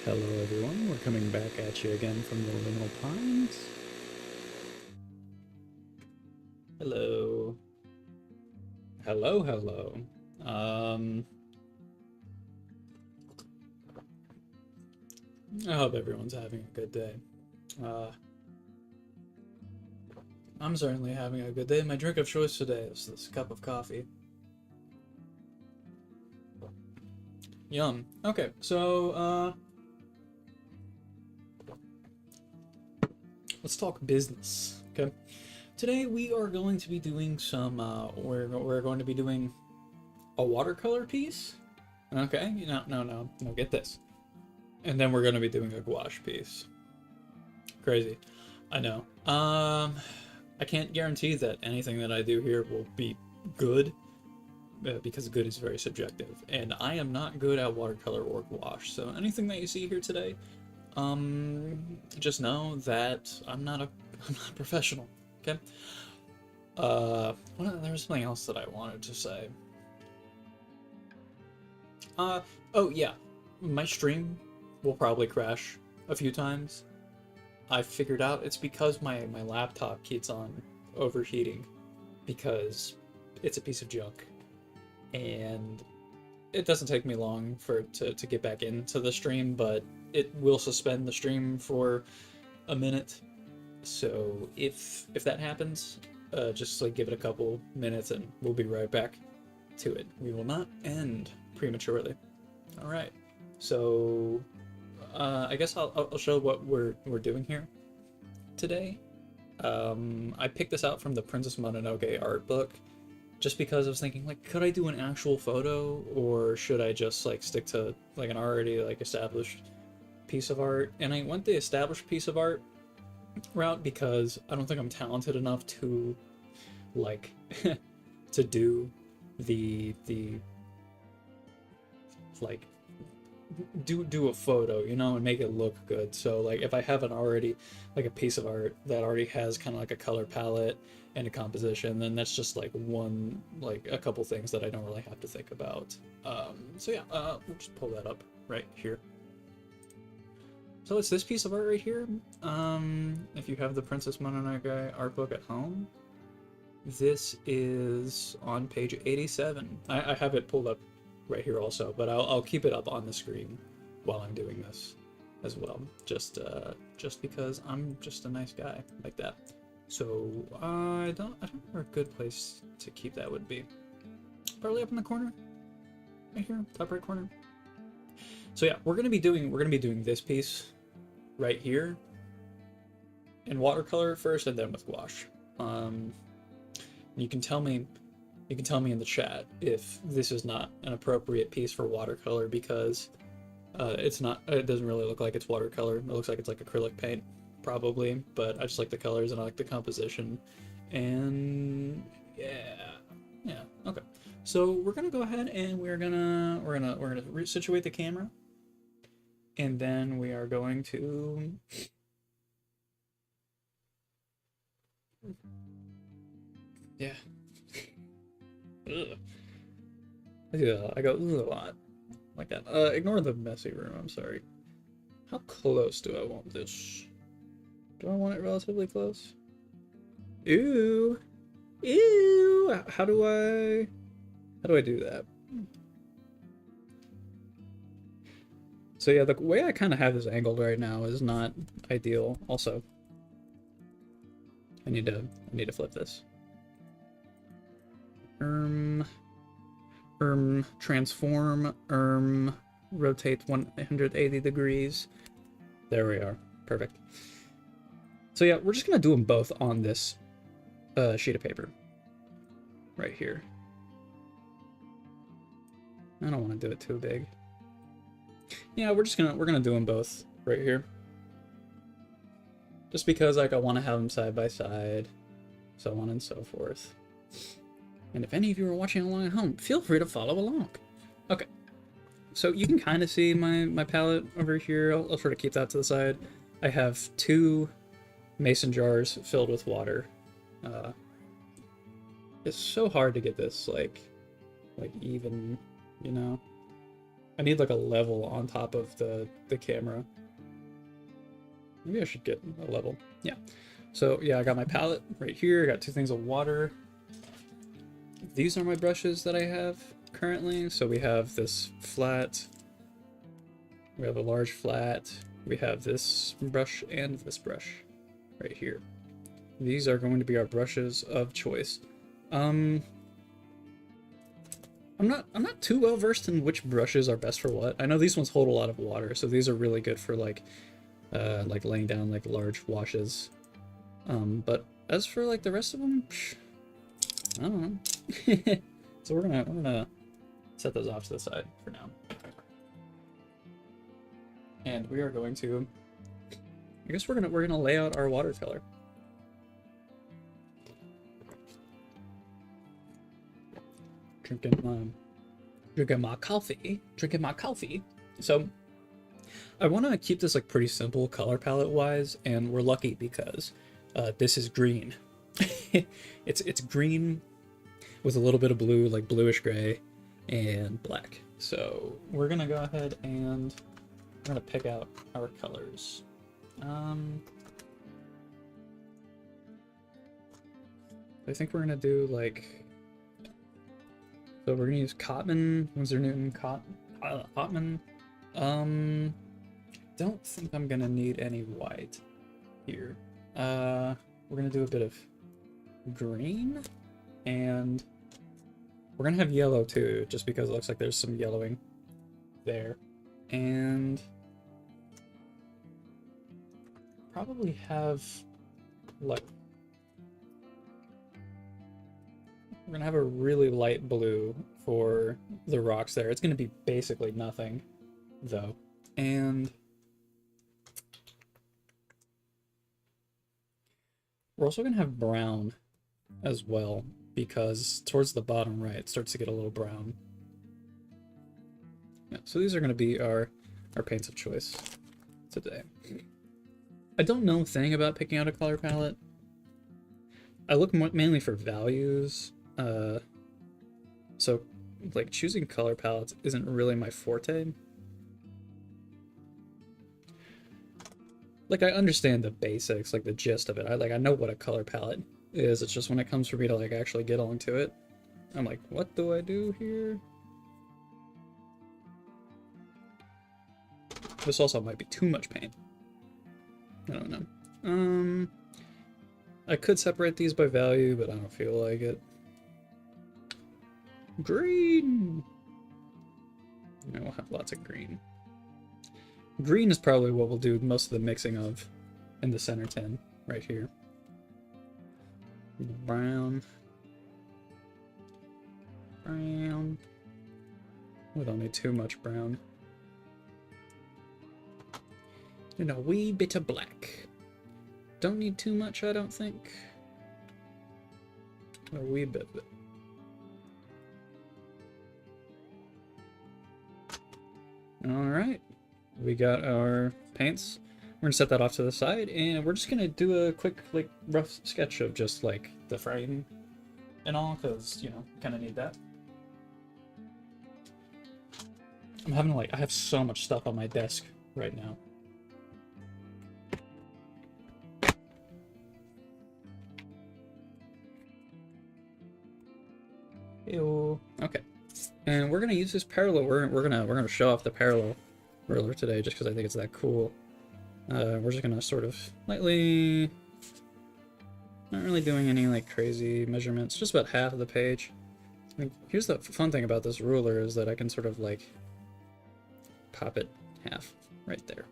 Hello everyone, we're coming back at you again from the Liminal Pines. Hello. Hello. I hope everyone's having a good day. I'm certainly having a good day. My drink of choice today is this cup of coffee. Yum. Okay, so, let's talk business, okay? Today we are going to be doing some, we're going to be doing a watercolor piece. Okay, no, get this. And then we're going to be doing a gouache piece. Crazy. I know. I can't guarantee that anything that I do here will be good, because good is very subjective. And I am not good at watercolor or gouache, so anything that you see here today, just know that I'm not a professional, okay? There was something else that I wanted to say. Oh yeah, my stream will probably crash a few times. I figured out it's because my laptop keeps on overheating because it's a piece of junk. And it doesn't take me long for it to get back into the stream, but it will suspend the stream for a minute. So if that happens, just like give it a couple minutes and we'll be right back to it. We will not end prematurely. All right. So I guess I'll show what we're doing here today. I picked this out from the Princess Mononoke art book just because I was thinking, like, could I do an actual photo or should I just like stick to like an already like established piece of art? And I went the established piece of art route because I don't think I'm talented enough to like to do the like do a photo, you know, and make it look good. So like if I have an already like a piece of art that already has kind of like a color palette and a composition, then that's just like one, like a couple things that I don't really have to think about. So yeah, we'll just pull that up right here. So it's this piece of art right here. If you have the Princess Mononoke art book at home, this is on page 87. I have it pulled up right here also, but I'll keep it up on the screen while I'm doing this as well, just because I'm just a nice guy like that. So I don't know where a good place to keep that would be. Probably up in the corner, right here, top right corner. So yeah, we're gonna be doing this piece right here in watercolor first, and then with gouache. You can tell me in the chat if this is not an appropriate piece for watercolor, because it's not. It doesn't really look like it's watercolor. It looks like it's like acrylic paint, probably. But I just like the colors and I like the composition, and yeah. Okay. So we're gonna go ahead and we're gonna situate the camera, and then we are going to. Yeah. Ugh. Yeah, I go ugh a lot like that. Ignore the messy room. I'm sorry. How close do I want this? Do I want it relatively close? Ew. How do I do that? So yeah, the way I kind of have this angled right now is not ideal. Also, I need to flip this. Transform, rotate 180 degrees. There we are. Perfect. So yeah, we're just gonna do them both on this sheet of paper right here. I don't want to do it too big. Yeah, we're gonna do them both right here. Just because like I want to have them side by side, so on and so forth. And if any of you are watching along at home, feel free to follow along. Okay, so you can kind of see my palette over here. I'll sort of keep that to the side. I have 2 mason jars filled with water. It's so hard to get this like even, you know. I need like a level on top of the camera. Maybe I should get a level. Yeah. So yeah, I got my palette right here. I got two things of water. These are my brushes that I have currently. So we have this flat. We have a large flat. We have this brush and this brush right here. These are going to be our brushes of choice. I'm not too well versed in which brushes are best for what. I know these ones hold a lot of water, so these are really good for like laying down like large washes. But as for like the rest of them, I don't know. So we're gonna set those off to the side for now. And we are going to, I guess we're gonna lay out our watercolor. Drinking my coffee. So I want to keep this like pretty simple color palette wise, and we're lucky because this is green. it's green with a little bit of blue, like bluish gray, and black. So we're gonna go ahead and we're gonna pick out our colors. I think we're gonna do like, so we're gonna use Cotman, Winsor Newton, Cotman. Don't think I'm gonna need any white here. We're gonna do a bit of green, and we're gonna have yellow too, just because it looks like there's some yellowing there. And probably have like, we're gonna have a really light blue for the rocks there. It's gonna be basically nothing though. And we're also gonna have brown as well, because towards the bottom right it starts to get a little brown. Yeah, so these are gonna be our paints of choice today. I don't know a thing about picking out a color palette. I look mainly for values. So like choosing color palettes isn't really my forte. Like I understand the basics, like the gist of it. I know what a color palette is. It's just when it comes for me to like actually get onto it, I'm like, what do I do here? This also might be too much paint. I don't know. I could separate these by value, but I don't feel like it. Green! Yeah, we'll have lots of green. Green is probably what we'll do most of the mixing of in the center tin, right here. Brown. Brown. We don't need too much brown. And a wee bit of black. Don't need too much, I don't think. A wee bit of it. Alright, we got our paints. We're gonna set that off to the side, and we're just gonna do a quick, like, rough sketch of just, like, the frame and all, because, you know, kind of need that. I'm having, like, I have so much stuff on my desk right now. Ew. Okay. And we're gonna use this parallel. We're gonna show off the parallel ruler today, just because I think it's that cool. We're just gonna sort of lightly, not really doing any like crazy measurements, just about half of the page. I mean, here's the fun thing about this ruler is that I can sort of like pop it half right there,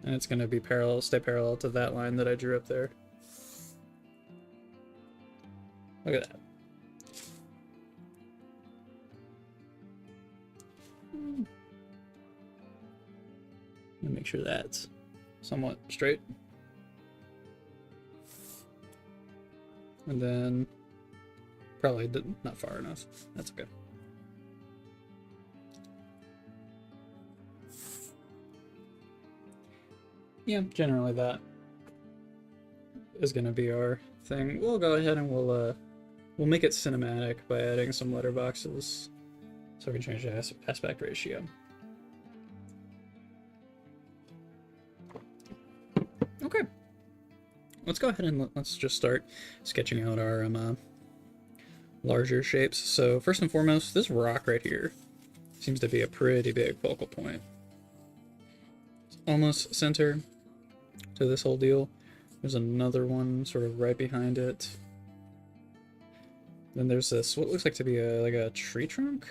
and it's gonna be parallel, stay parallel to that line that I drew up there. Look at that. Let me make sure that's somewhat straight. And then probably not far enough. That's okay. Yeah, generally that is going to be our thing. We'll go ahead and we'll make it cinematic by adding some letterboxes. So we can change the aspect ratio. Okay. Let's go ahead and let's just start sketching out our larger shapes. So first and foremost, this rock right here seems to be a pretty big focal point. It's almost center to this whole deal. There's another one sort of right behind it. Then there's this, what looks like to be like a tree trunk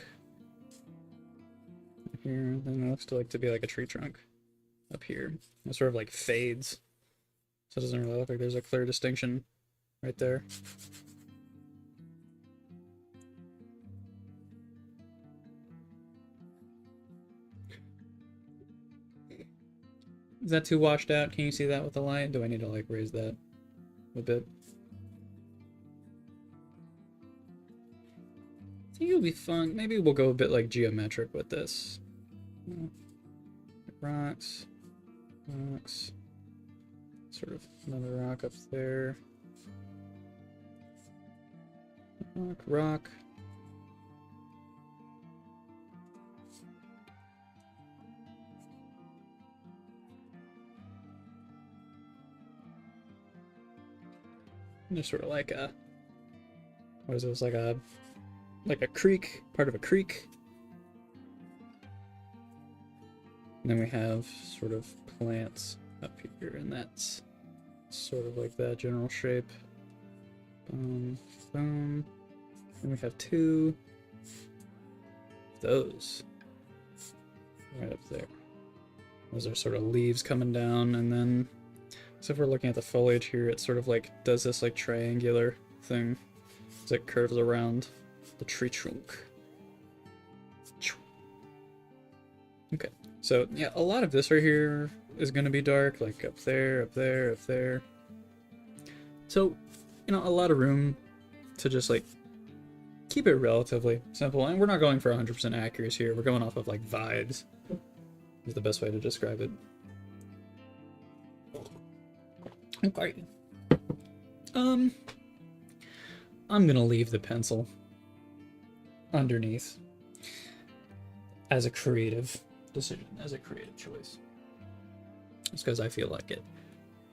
here. Then it looks to be like a tree trunk up here. It sort of like fades. So it doesn't really look like there's a clear distinction right there. Is that too washed out? Can you see that with the light? Do I need to like raise that a bit? I think it'll be fun. Maybe we'll go a bit like geometric with this. Rocks. Rocks. Sort of another rock up there. Rock, rock. And there's sort of like a, what is this, like a creek, part of a creek. And then we have sort of plants up here, and that's sort of like that general shape. Boom, boom. And we have two of those right up there. Those are sort of leaves coming down, and then, so if we're looking at the foliage here, it sort of like does this like triangular thing as it curves around the tree trunk. Okay, so yeah, a lot of this right here is going to be dark, like up there, up there, up there. So, you know, a lot of room to just like keep it relatively simple. And we're not going for 100% accuracy here. We're going off of like vibes is the best way to describe it. Okay. I'm gonna leave the pencil underneath as a creative decision, as a creative choice. Just because I feel like it.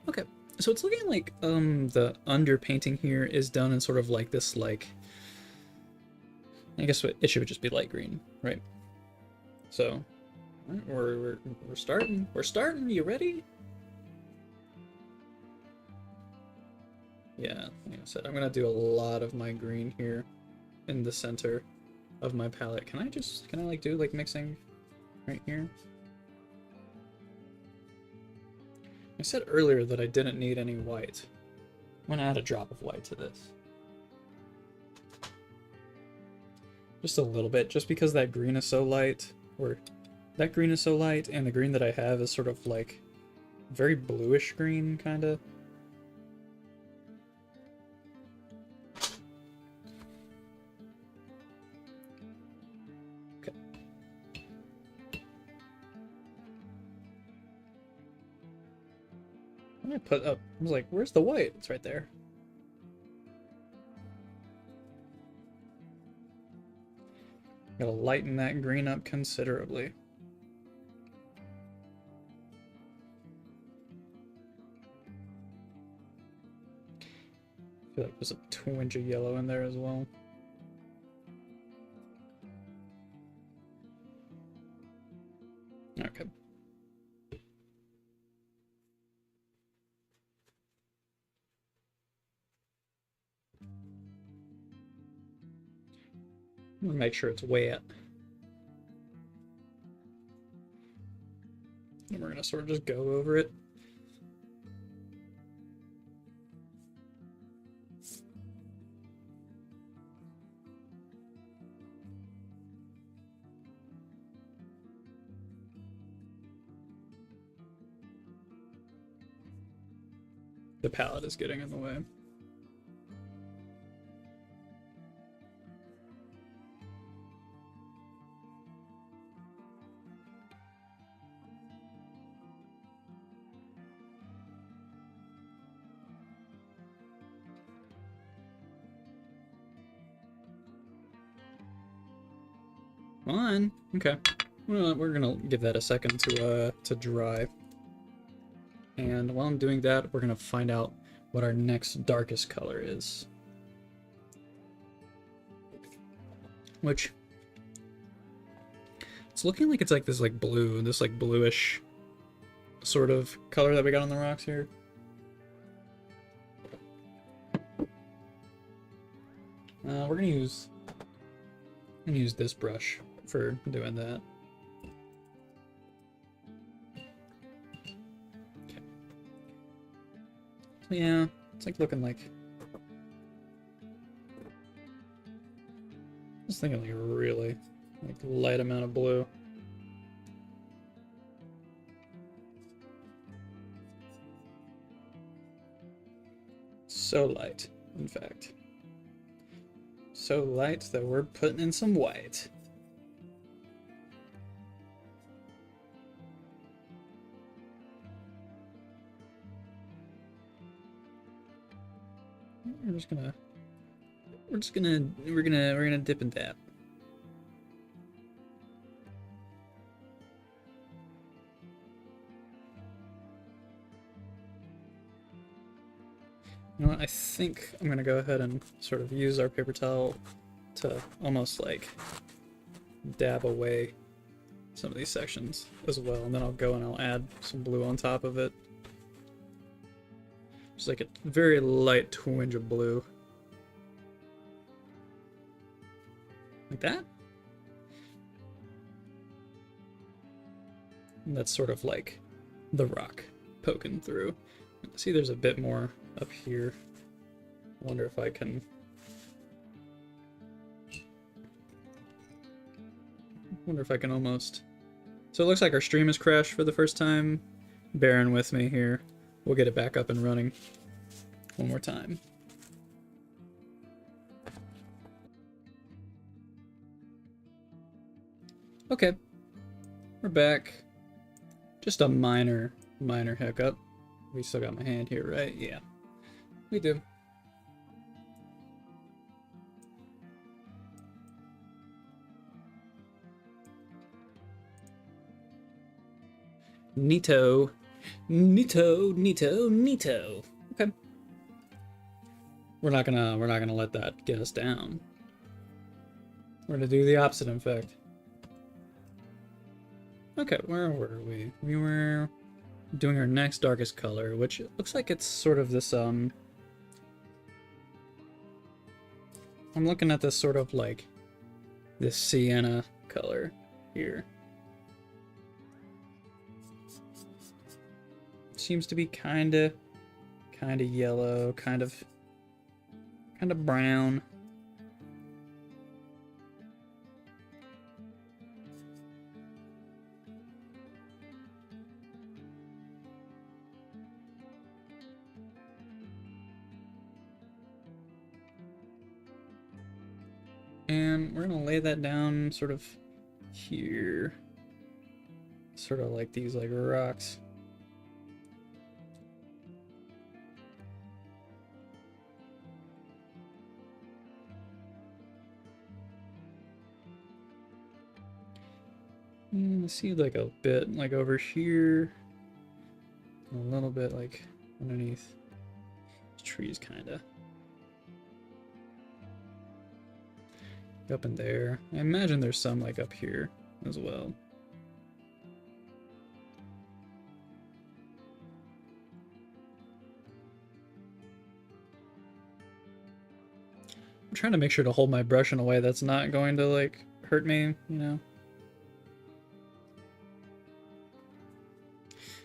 Okay, so it's looking like the underpainting here is done in sort of like this, like, I guess it should just be light green, right? So we're starting. We're starting. You ready? Yeah, like I said, I'm gonna do a lot of my green here in the center of my palette. Can I like do like mixing right here? I said earlier that I didn't need any white. I'm gonna add a drop of white to this. Just a little bit, just because that green is so light, or that green is so light, and the green that I have is sort of like very bluish green, kinda. I put up, I was like, where's the white? It's right there. Gotta lighten that green up considerably. I feel like there's a twinge of yellow in there as well. Okay. I'm gonna make sure it's wet. And we're gonna sort of just go over it. The palette is getting in the way. Come on. Okay. Well, we're gonna give that a second to dry. And while I'm doing that, we're gonna find out what our next darkest color is. Which, it's looking like it's like this like blue, this like bluish sort of color that we got on the rocks here. We're gonna use this brush for doing that. Okay. So yeah, it's like looking like, just thinking like a really like light amount of blue. So light, in fact. So light that we're putting in some white. We're gonna dip and dab. You know what, I think I'm gonna go ahead and sort of use our paper towel to almost like dab away some of these sections as well, and then I'll go and I'll add some blue on top of it. Just like a very light twinge of blue. Like that? And that's sort of like the rock poking through. See, there's a bit more up here. I wonder if I can... almost... So it looks like our stream has crashed for the first time. Bearing with me here. We'll get it back up and running one more time. Okay. We're back. Just a minor hiccup. We still got my hand here, right? Yeah. We do. Neato. Neato. Okay. We're not gonna let that get us down. We're gonna do the opposite, in fact. Okay, where were we? We were doing our next darkest color, which looks like it's sort of this, I'm looking at this sort of like this sienna color here. Seems to be kinda yellow, kind of brown. And we're gonna lay that down sort of here. Sort of like these like rocks. And I see like a bit like over here. A little bit like underneath the trees kinda. Up in there. I imagine there's some like up here as well. I'm trying to make sure to hold my brush in a way that's not going to like hurt me, you know.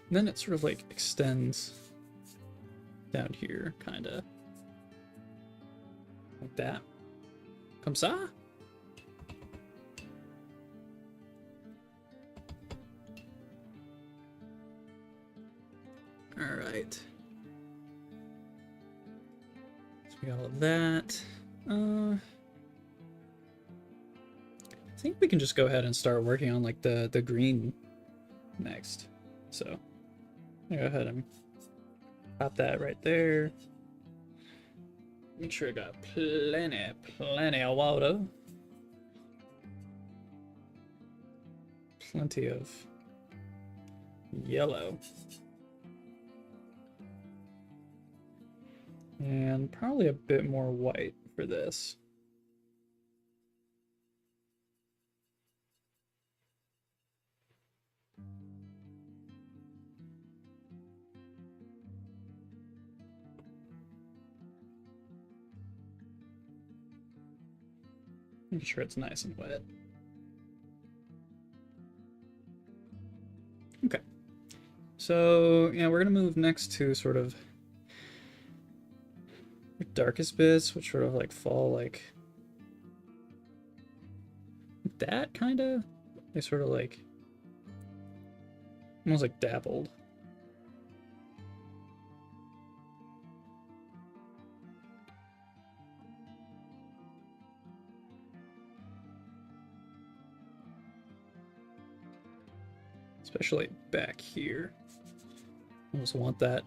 And then it sort of like extends down here, kinda. Like that. Comme ça? Alright. So we got all of that. I think we can just go ahead and start working on like the green next. So I'll go ahead and pop that right there. Make sure I got plenty of water. plenty of yellow. And probably a bit more white for this. Make sure it's nice and wet. Okay. So, yeah, we're going to move next to sort of the darkest bits, which sort of like fall like that, kind of. They sort of like almost like dappled. Especially back here. Almost want that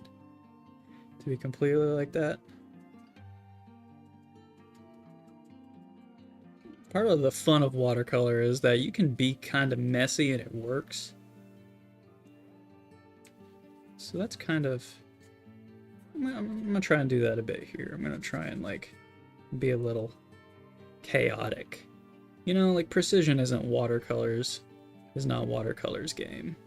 to be completely like that. Part of the fun of watercolor is that you can be kind of messy and it works. So that's kind of... I'm gonna try and do that a bit here. I'm gonna try and like be a little chaotic. You know, like precision isn't watercolors. Is not watercolors game.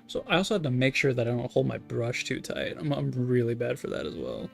So I also have to make sure that I don't hold my brush too tight. I'm really bad for that as well.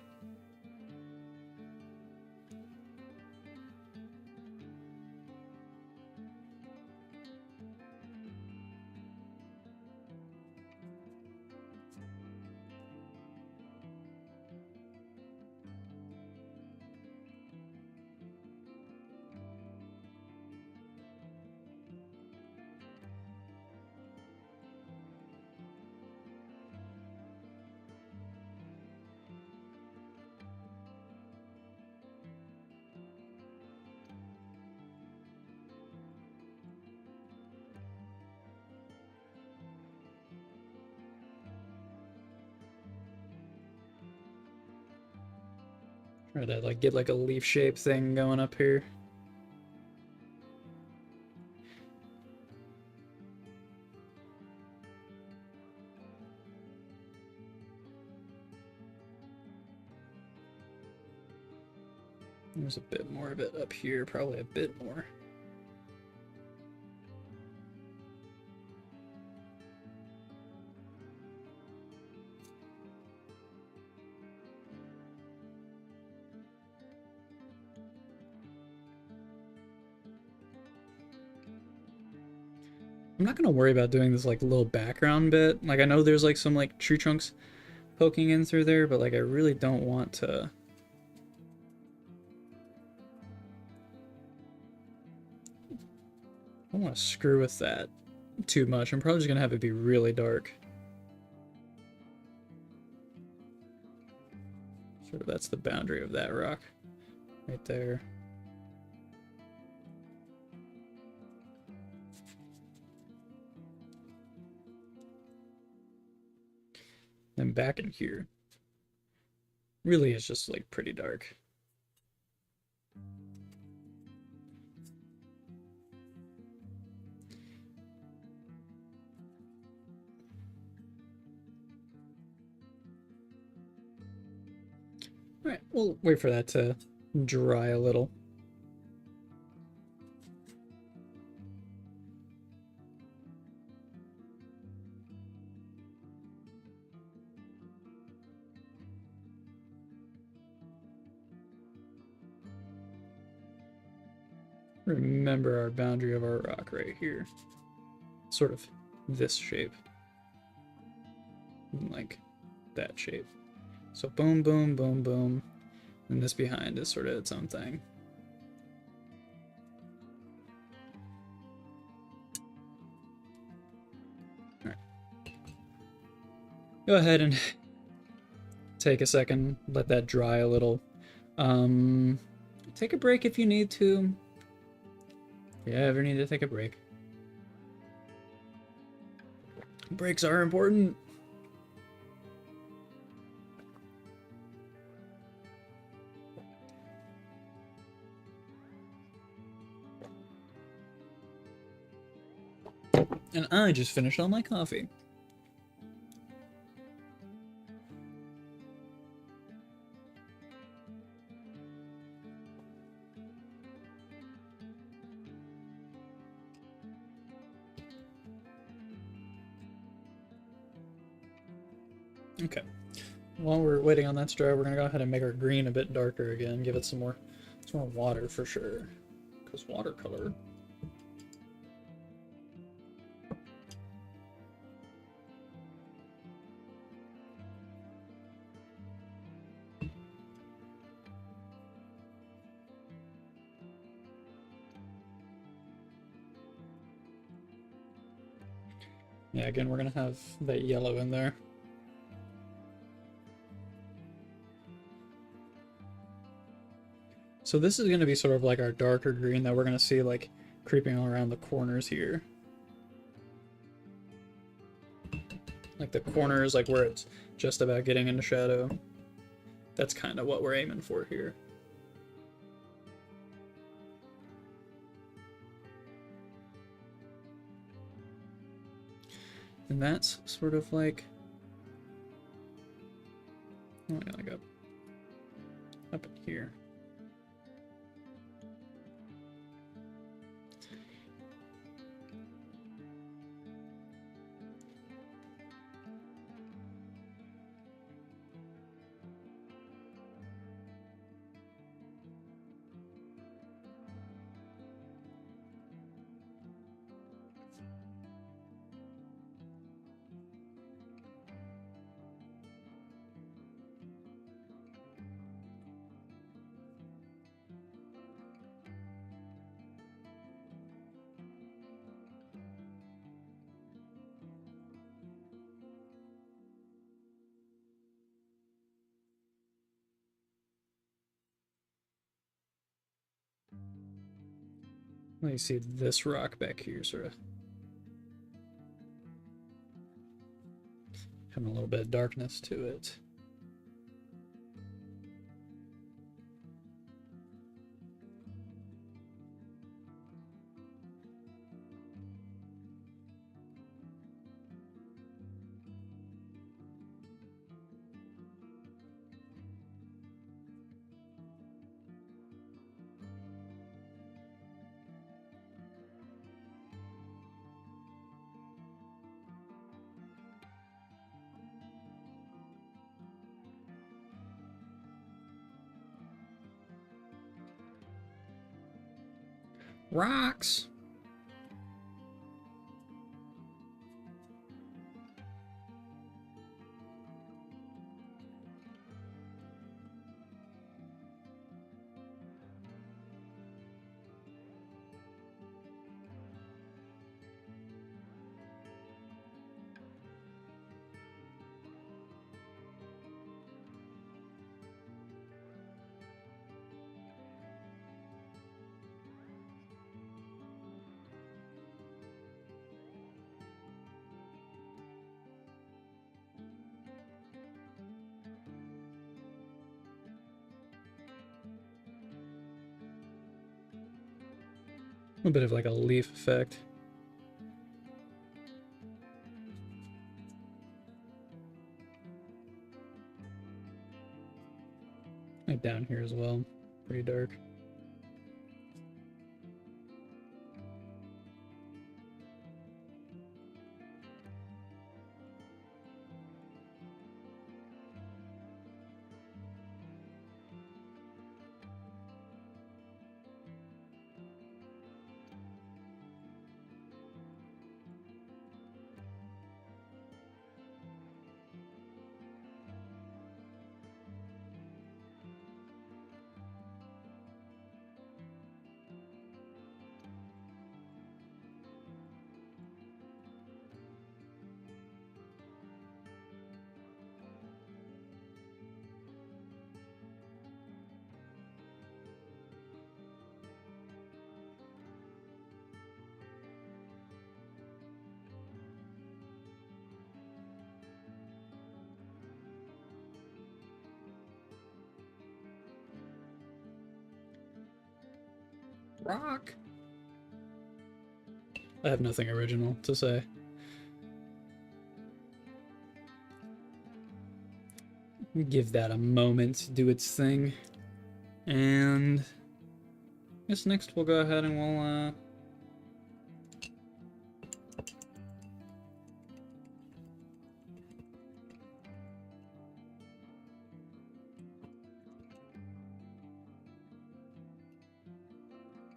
Try to like get like a leaf shape thing going up here. There's a bit more of it up here, probably a bit more. I'm not gonna worry about doing this like little background bit. Like I know there's like some like tree trunks poking in through there, but like I really don't want to. I don't want to screw with that too much. I'm probably just gonna have it be really dark. Sort of that's the boundary of that rock right there. Then back in here, really is just like pretty dark. All right, we'll wait for that to dry a little. Remember our boundary of our rock right here. Sort of this shape. Like that shape. So boom, boom, boom, boom. And this behind is sort of its own thing. All right. Go ahead and take a second, let that dry a little. Take a break if you need to. If you ever need to take a break. Breaks are important. And I just finished all my coffee. Okay. While we're waiting on that to dry, we're gonna go ahead and make our green a bit darker again. Give it some more water for sure. Because watercolor. Yeah, again, we're gonna have that yellow in there. So this is gonna be sort of like our darker green that we're gonna see like creeping around the corners here. Like the corners, like where it's just about getting into shadow. That's kind of what we're aiming for here. And that's sort of like, oh yeah, like up in here. Let me see this rock back here, sort of having a little bit of darkness to it. Rocks! A bit of like a leaf effect. Like down here as well. Pretty dark. Rock! I have nothing original to say. Give that a moment to do its thing. And I guess next we'll go ahead and we'll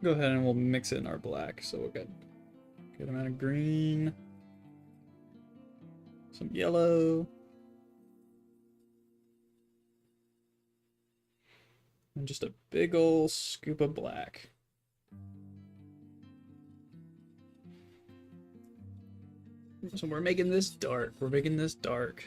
go ahead and we'll mix it in our black. So we'll get a good amount of green, some yellow, and just a big ol' scoop of black. So we're making this dark. We're making this dark.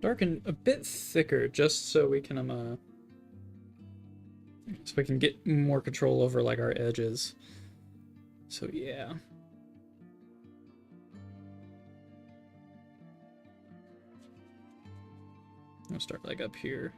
Dark and a bit thicker, just so we can get more control over like our edges. So yeah. I'll start like up here.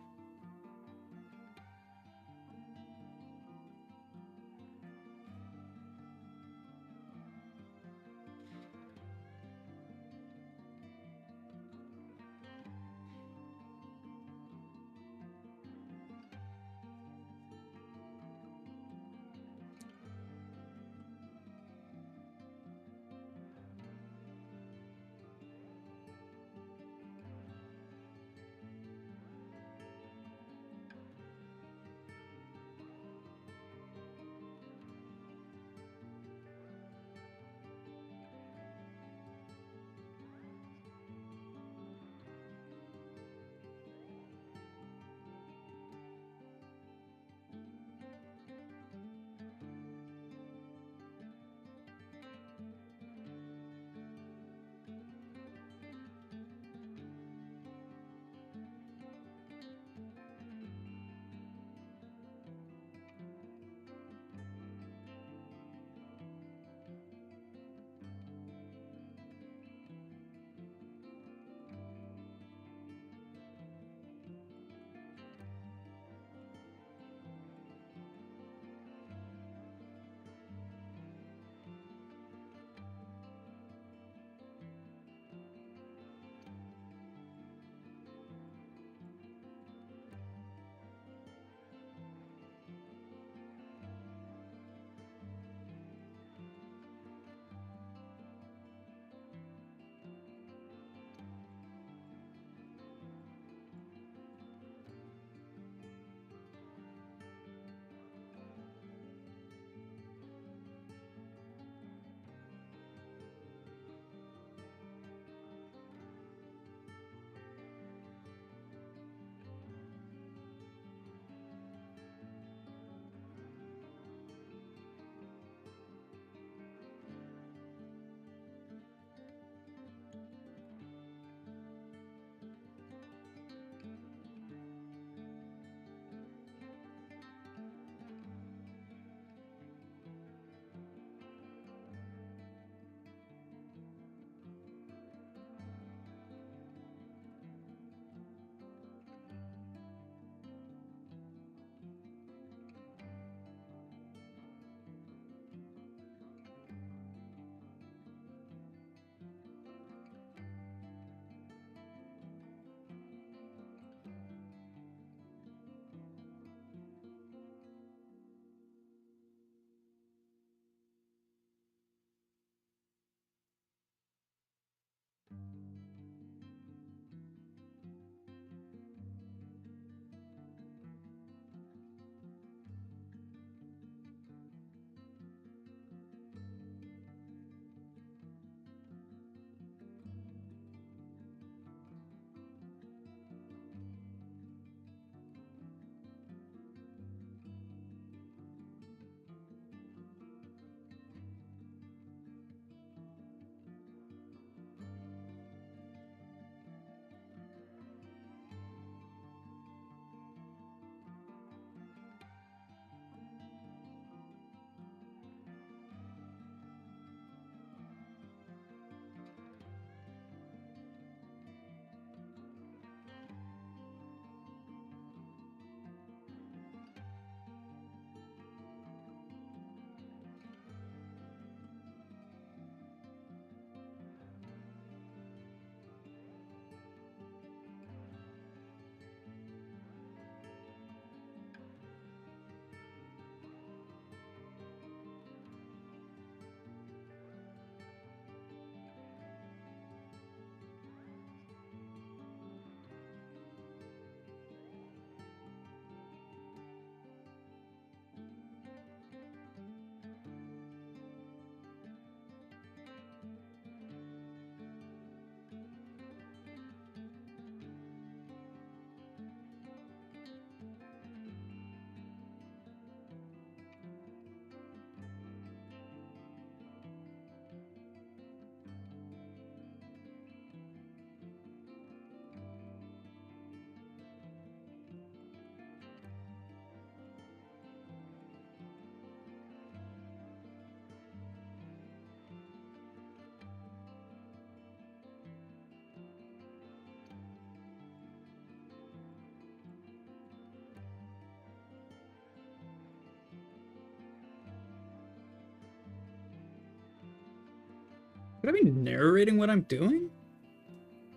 Should I be narrating what I'm doing?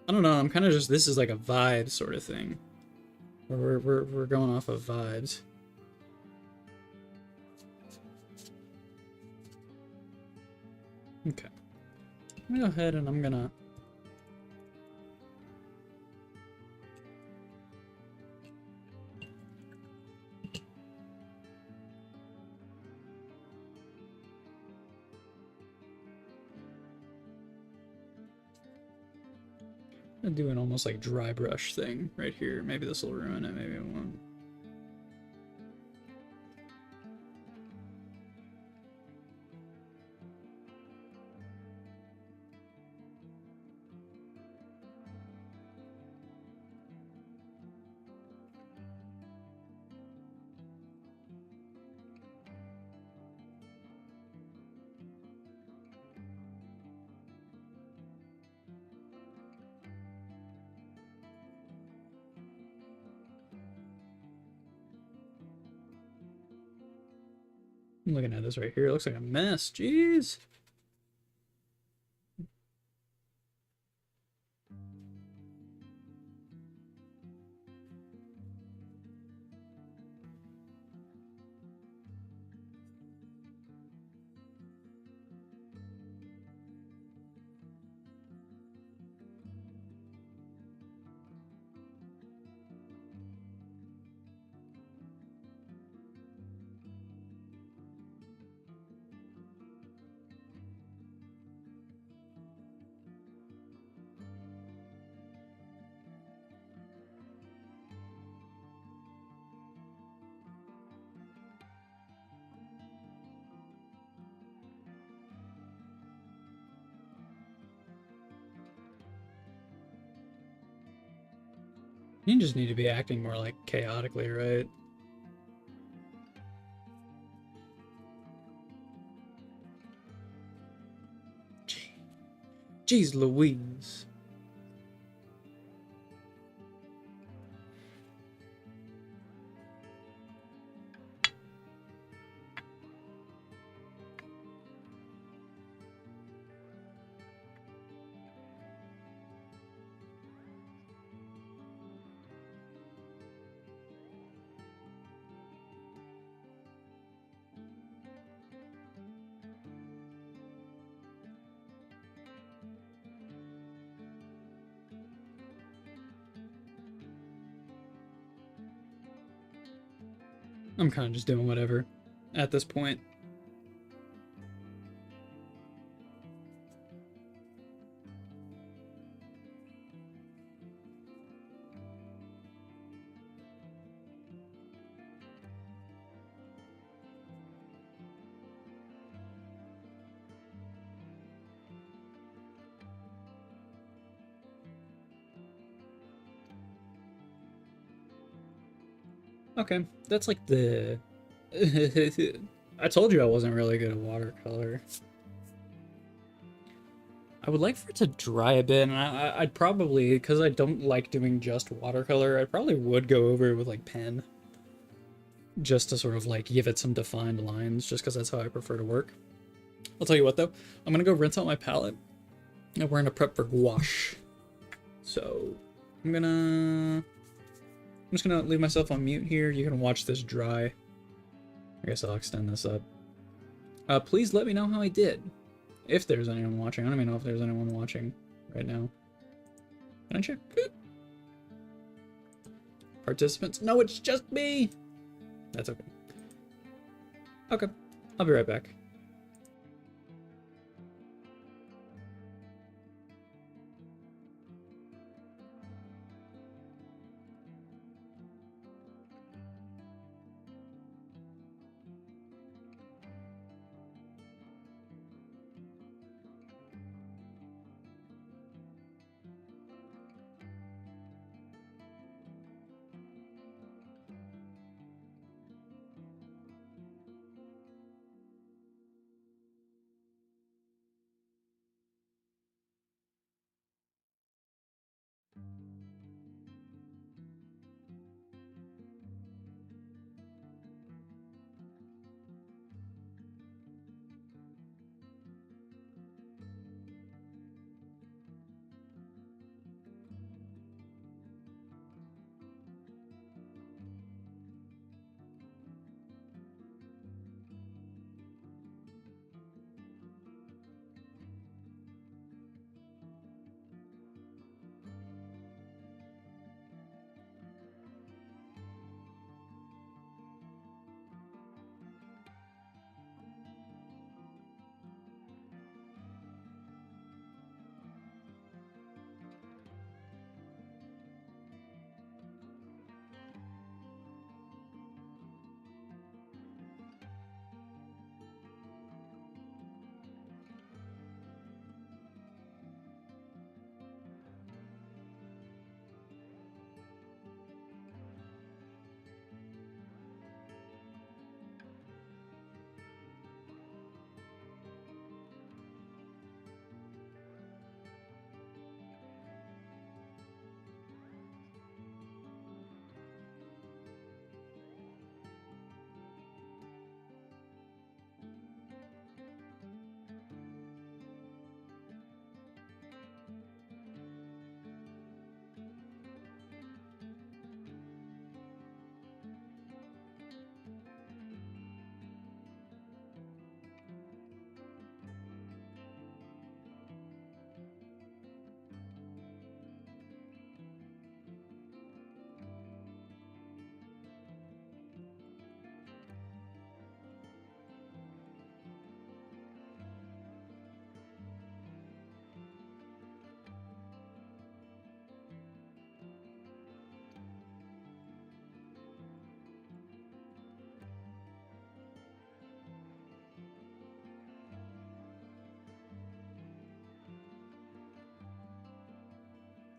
I don't know. I'm kind of just, this is like a vibe sort of thing. We're going off of vibes. Okay. I'm gonna go ahead and I'm gonna do an almost like dry brush thing right here. Maybe this will ruin it, maybe it won't. I'm looking at this right here. It looks like a mess. Jeez. You just need to be acting more like chaotically, right? Jeez Louise. I'm kind of just doing whatever at this point. Okay, that's like the... I told you I wasn't really good at watercolor. I would like for it to dry a bit, and I'd probably, because I don't like doing just watercolor, I probably would go over it with like pen. Just to sort of like give it some defined lines, just because that's how I prefer to work. I'll tell you what though, I'm gonna go rinse out my palette, and we're gonna prep for gouache. So, I'm just gonna leave myself on mute here. You can watch this dry. I guess I'll extend this up. Please let me know how I did. If there's anyone watching. I don't even know if there's anyone watching right now. Can I check? Participants? No, it's just me! That's okay. Okay, I'll be right back.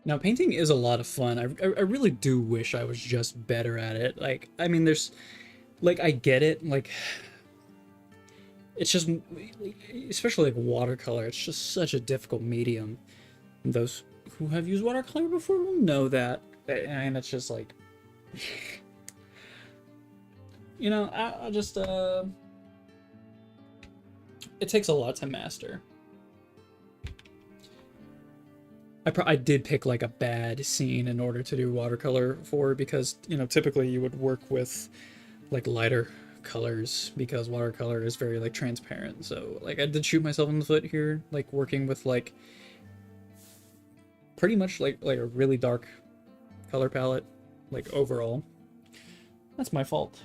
Now, painting is a lot of fun. I really do wish I was just better at it. Like, I mean, there's, like, I get it. Like, it's just, especially like watercolor, it's just such a difficult medium. And those who have used watercolor before will know that. And it's just like, you know, I just, it takes a lot to master. I did pick like a bad scene in order to do watercolor for, because, you know, typically you would work with like lighter colors because watercolor is very like transparent. So like I did shoot myself in the foot here, like working with like pretty much like a really dark color palette, like overall. That's my fault.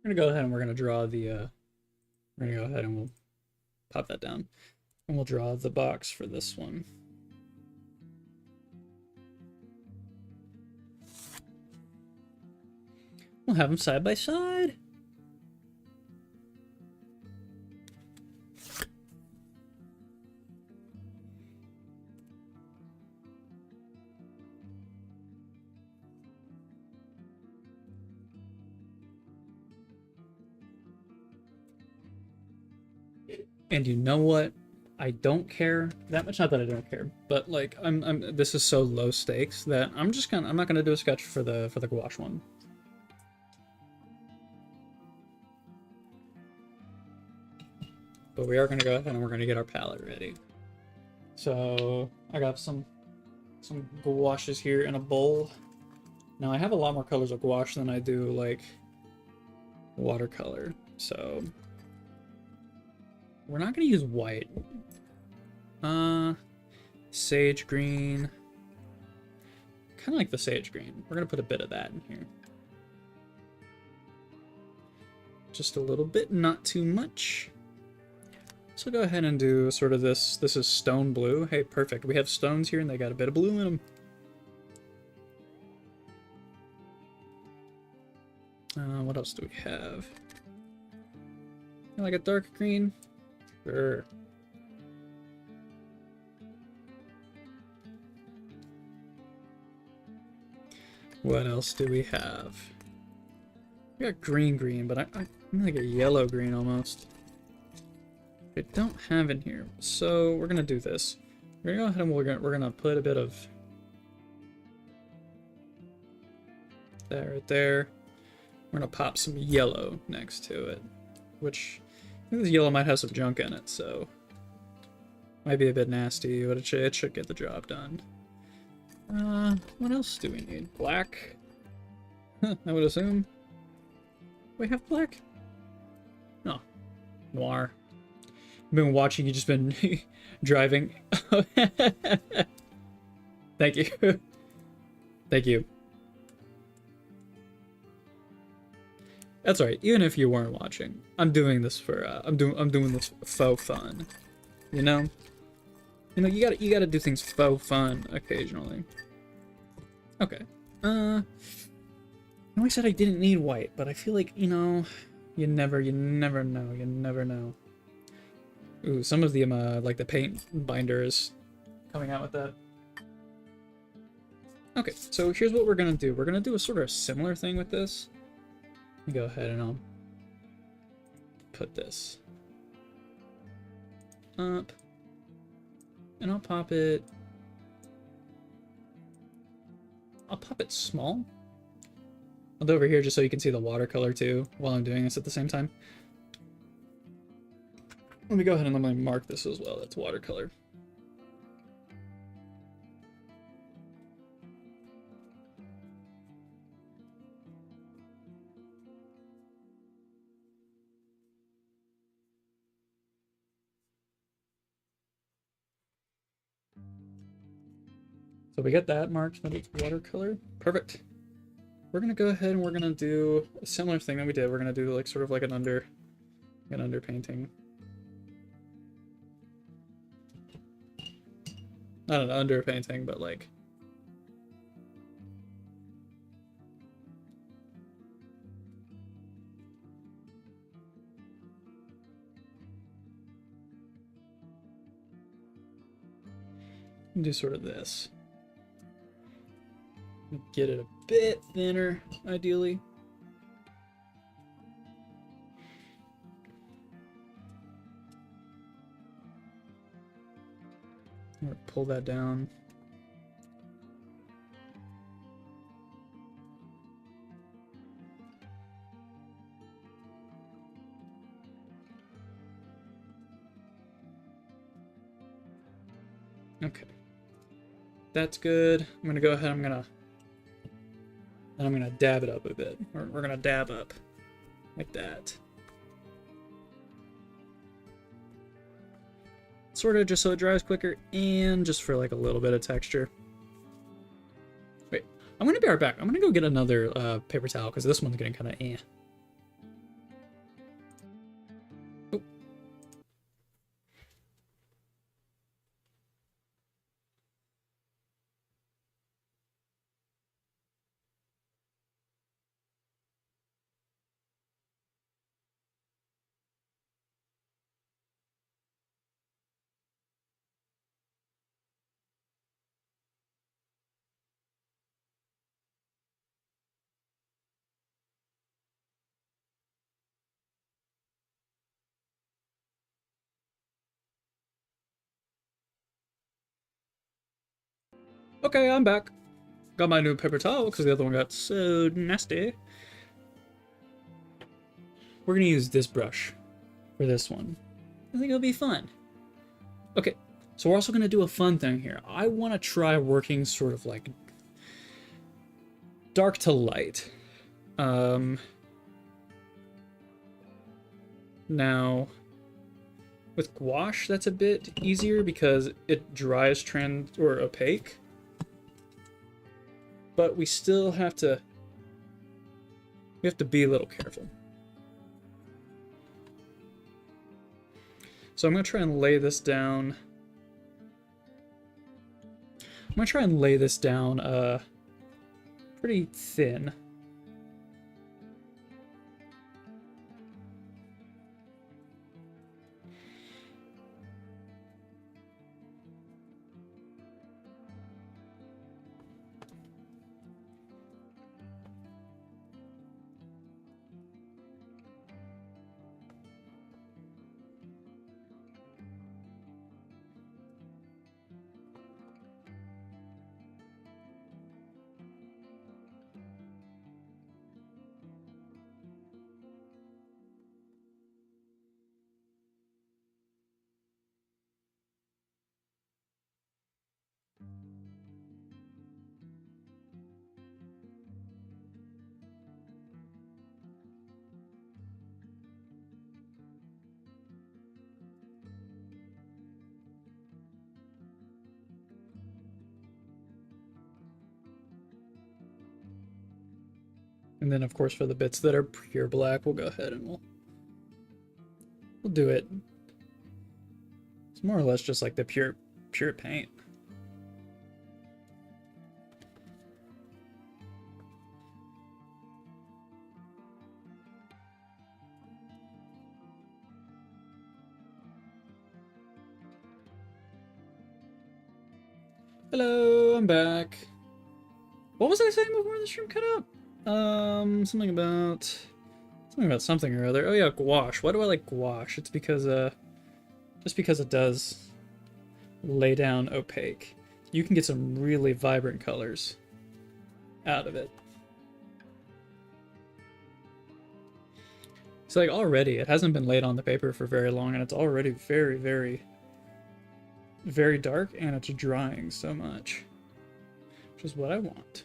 We're gonna go ahead and we're gonna draw the we're gonna go ahead and we'll pop that down and we'll draw the box for this one. We'll have them side by side. And you know what? I don't care that much. Not that I don't care, but like this is so low stakes that I'm not gonna do a sketch for the gouache one. But we are gonna go ahead and we're gonna get our palette ready. So I got some gouaches here in a bowl. Now I have a lot more colors of gouache than I do like watercolor, so we're not gonna use white. Sage green. Kind of like the sage green. We're gonna put a bit of that in here. Just a little bit, not too much. So go ahead and do sort of this. This is stone blue. Hey, perfect. We have stones here and they got a bit of blue in them. What else do we have? Like a dark green? Sure. What else do we have? We got green, but I'm like a yellow green almost. I don't have in here, so we're gonna do this. We're gonna go ahead and we're gonna put a bit of that right there. We're gonna pop some yellow next to it, which I think this yellow might have some junk in it, so might be a bit nasty, but it should get the job done. What else do we need? Black? Huh, I would assume. We have black? No. Noir. I've been watching, you just been driving. Thank you. Thank you. That's right. Even if you weren't watching, I'm doing this for I'm doing this for faux fun. You know? You know, you gotta do things faux fun occasionally. Okay. I know I said I didn't need white, but I feel like, you know, you never know. Ooh, some of the like the paint binder is coming out with that. Okay, so here's what we're gonna do. We're gonna do a sort of similar thing with this. Let me go ahead and I'll put this up, and I'll pop it small. I'll do over here just so you can see the watercolor too while I'm doing this at the same time. Let me go ahead and let me mark this as well. That's watercolor. So we get that marked, that it's watercolor. Perfect. We're gonna go ahead and we're gonna do a similar thing that we did. We're gonna do like sort of like an underpainting. not an underpainting, but like do sort of this. Get it a bit thinner, ideally. Or pull that down. Okay. That's good. I'm gonna go ahead, I'm gonna dab it up a bit. We're gonna dab up like that. Sort of just so it dries quicker and just for like a little bit of texture. Wait, I'm gonna be right back. I'm gonna go get another paper towel because this one's getting kind of eh. Oh. Okay, I'm back. Got my new paper towel because the other one got so nasty. We're gonna use this brush for this one. I think it'll be fun. Okay, so we're also gonna do a fun thing here. I want to try working sort of like dark to light. Now, with gouache, that's a bit easier because it dries trans or opaque. But we still have to be a little careful. So I'm gonna try and lay this down. I'm gonna try and lay this down pretty thin. And then, of course, for the bits that are pure black, we'll go ahead and we'll do it. It's more or less just like the pure paint. Hello, I'm back. What was I saying before the stream cut out? Something about something or other. Oh yeah, gouache. Why do I like gouache? It's because just because it does lay down opaque. You can get some really vibrant colors out of it. So like already, it hasn't been laid on the paper for very long, and it's already very, very, very dark, and it's drying so much, which is what I want.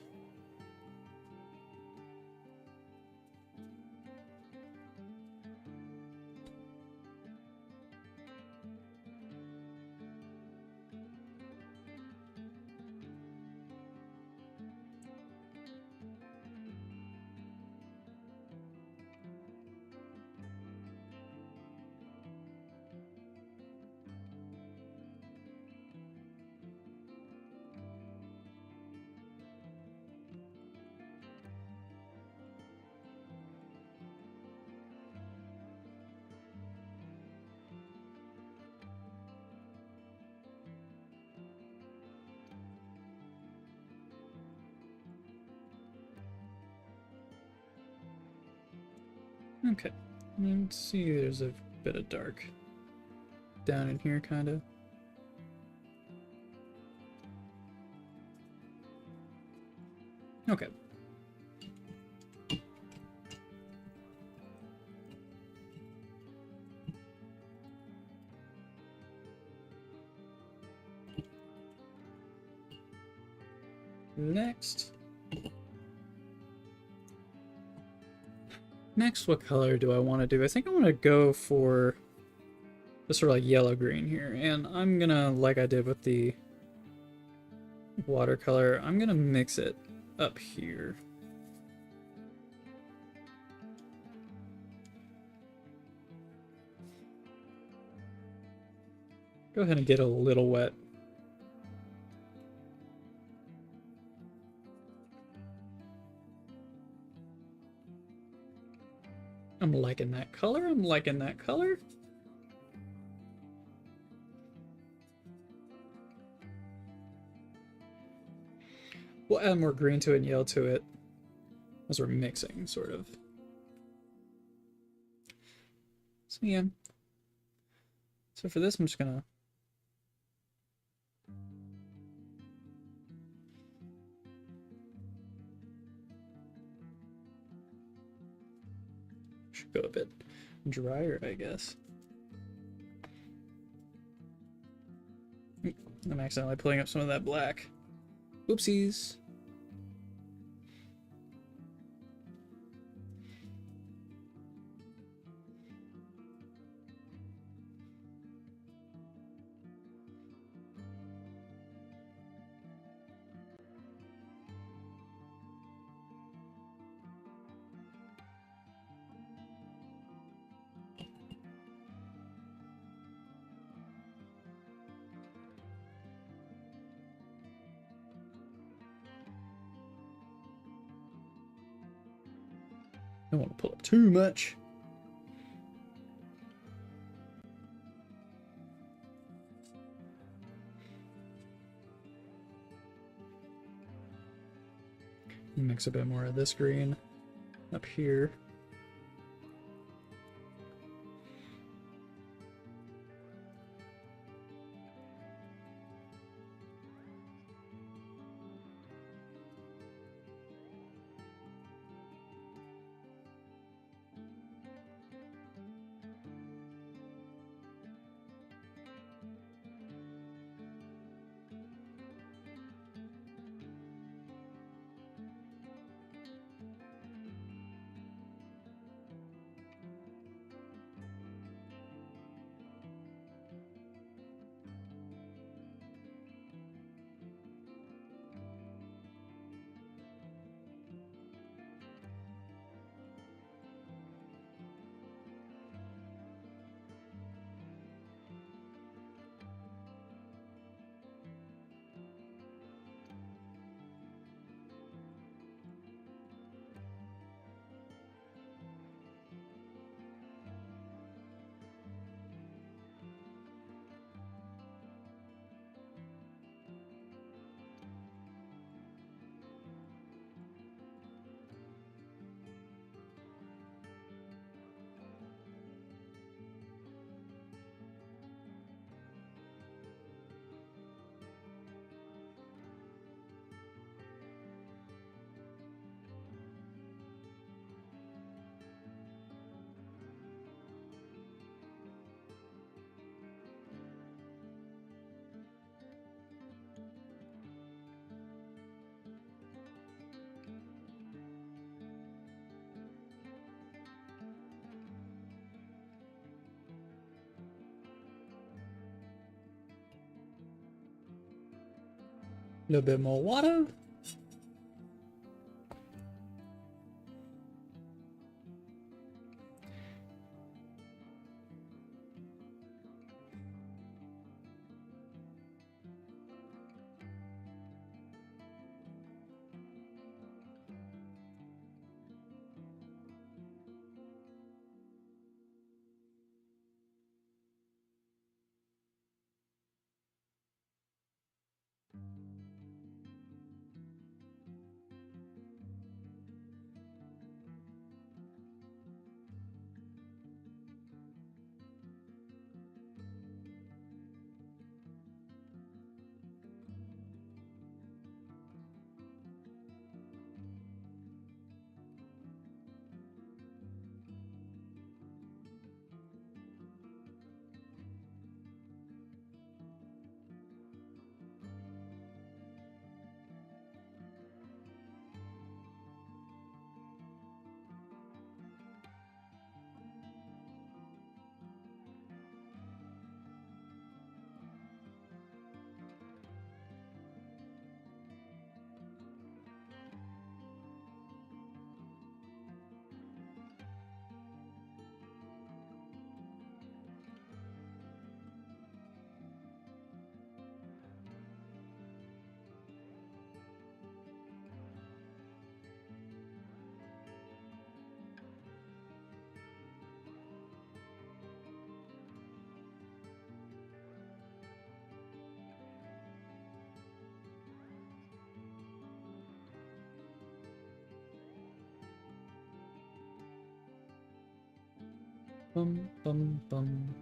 Okay, you can see there's a bit of dark down in here, kind of. Okay. Next, what color do I want to do? I think I want to go for the sort of like yellow-green here, and I'm gonna, like I did with the watercolor, I'm gonna mix it up here. Go ahead and get a little wet. I'm liking that color. I'm liking that color. We'll add more green to it and yellow to it as we're mixing, sort of. So yeah. So for this, I'm just gonna should go a bit drier, I guess. I'm accidentally pulling up some of that black. Oopsies. Don't want to pull up too much. Mix a bit more of this green up here. A little bit more water. Bum, bum, bum.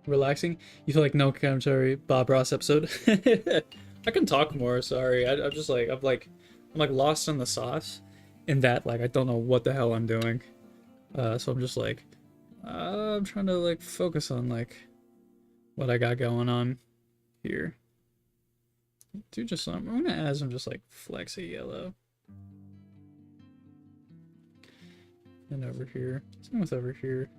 Relaxing. You feel like no commentary Bob Ross episode. I can talk more. Sorry, I'm just like I'm like lost in the sauce. In that like I don't know what the hell I'm doing. So I'm just like I'm trying to like focus on like what I got going on here. Do just some. I'm gonna add some just like flecks of yellow. And over here. Same with over here.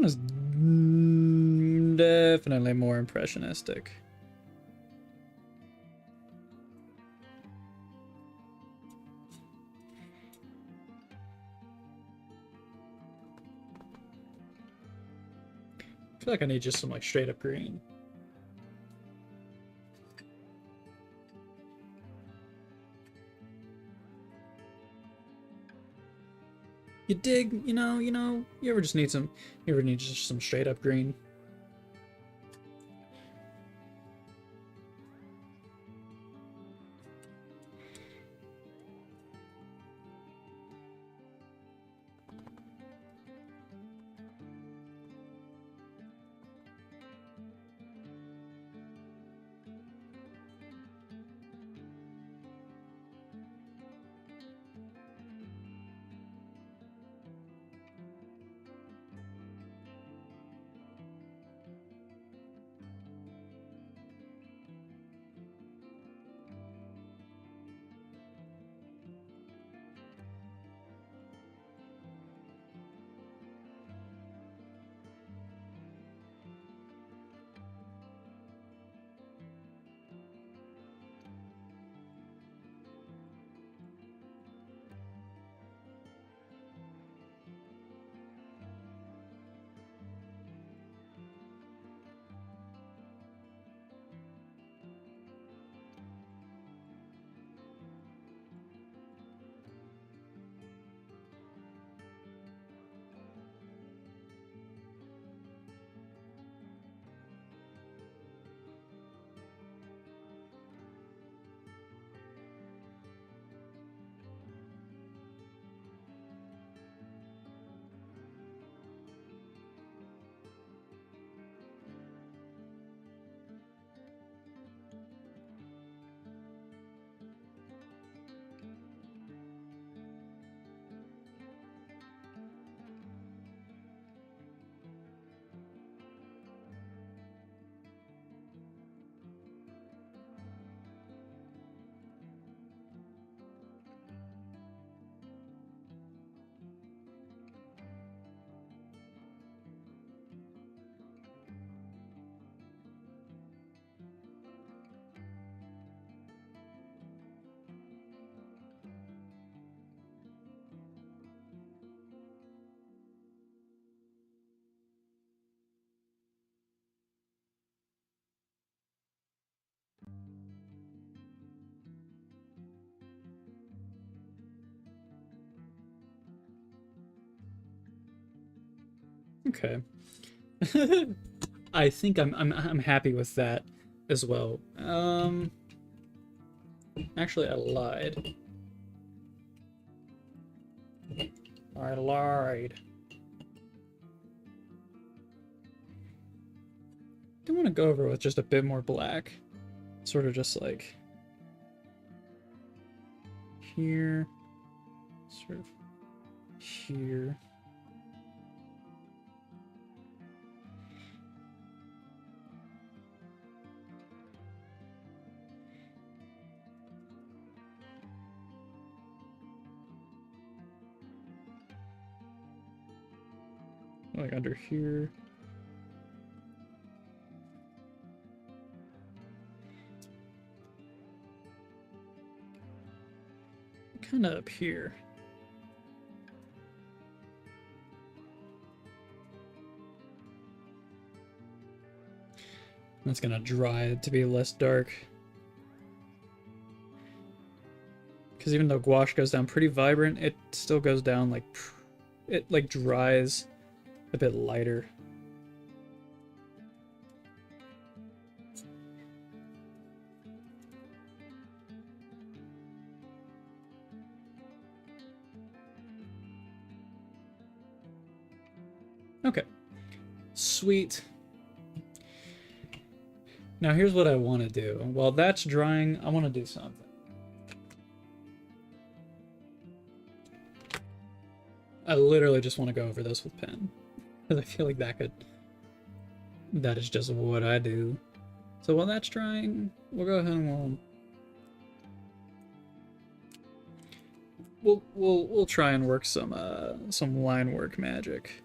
This one is definitely more impressionistic. I feel like I need just some like straight up green. You dig? You know, you ever just need some, you ever need just some straight up green? Okay. I think I'm happy with that as well. Actually, I lied. I lied. I want to go over with just a bit more black. Sort of just like here, sort of here. Like under here. Kind of up here. That's gonna dry it to be less dark. Because even though gouache goes down pretty vibrant, it still goes down like, it like dries a bit lighter. Okay, sweet. Now here's what I want to do. While that's drying, I want to do something. I literally just want to go over this with pen. Because I feel like that is just what I do. So while that's drying, we'll go ahead and we'll try and work some line work magic.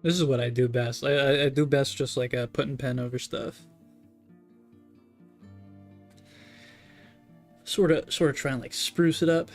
This is what I do best. I do best just like putting pen over stuff. Sort of try and like spruce it up.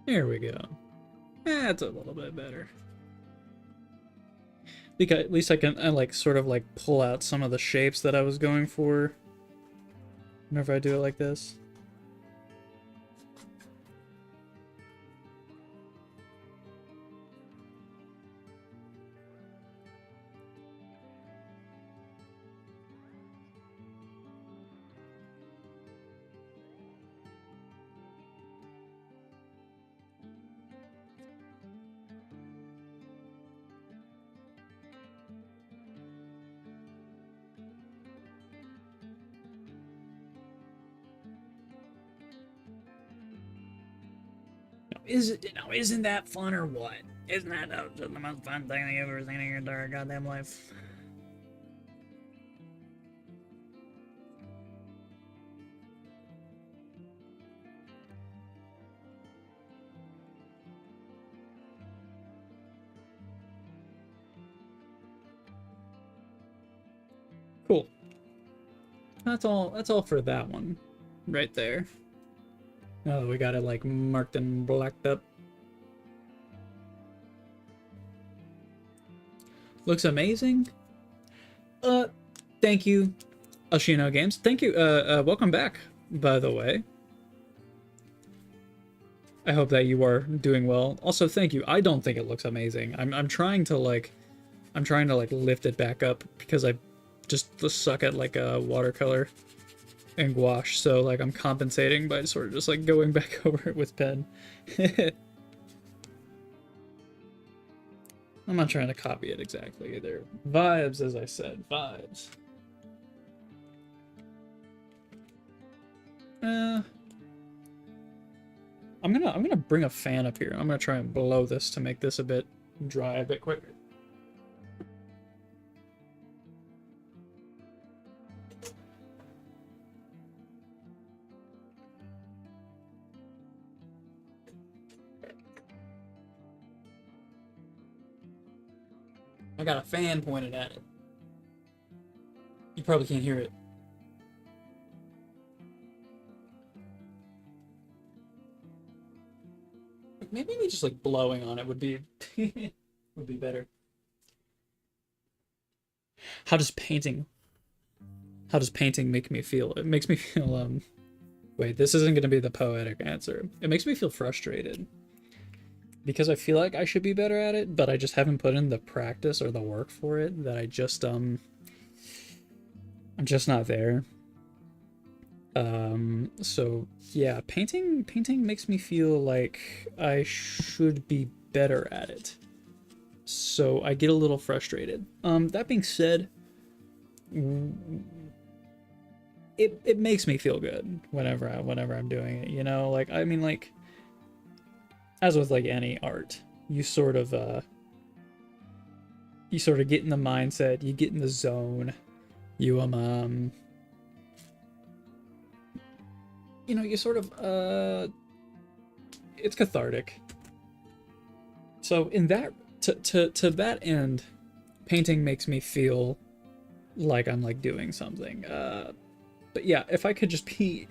There we go. That's a little bit better. Because at least I can like sort of like pull out some of the shapes that I was going for whenever I do it like this. Isn't that fun or what? Isn't that just the most fun thing that you've ever seen in your entire goddamn life? Cool. That's all for that one. Right there. Oh, we got it like marked and blacked up. Looks amazing. Thank you, Ashino Games. Thank you. Welcome back, by the way. I hope that you are doing well. Also, thank you. I don't think it looks amazing. I'm trying to like lift it back up because I just suck at like watercolor and gouache, so like I'm compensating by sort of just like going back over it with pen. I'm not trying to copy it exactly either. Vibes, as I said, vibes. I'm gonna bring a fan up here. I'm gonna try and blow this to make this a bit dry a bit quicker. I got a fan pointed at it. You probably can't hear it. Maybe me just like blowing on it would be would be better. How does painting make me feel? It makes me feel wait, this isn't gonna be the poetic answer. It makes me feel frustrated. Because I feel like I should be better at it, but I just haven't put in the practice or the work for it, that I just I'm just not there. So yeah, painting makes me feel like I should be better at it. So I get a little frustrated. That being said, it makes me feel good whenever I'm doing it, you know? Like, I mean, like, as with like any art, you sort of get in the mindset, you get in the zone, you you know, you sort of it's cathartic. So in that to that end, painting makes me feel like I'm like doing something. But yeah, if I could just be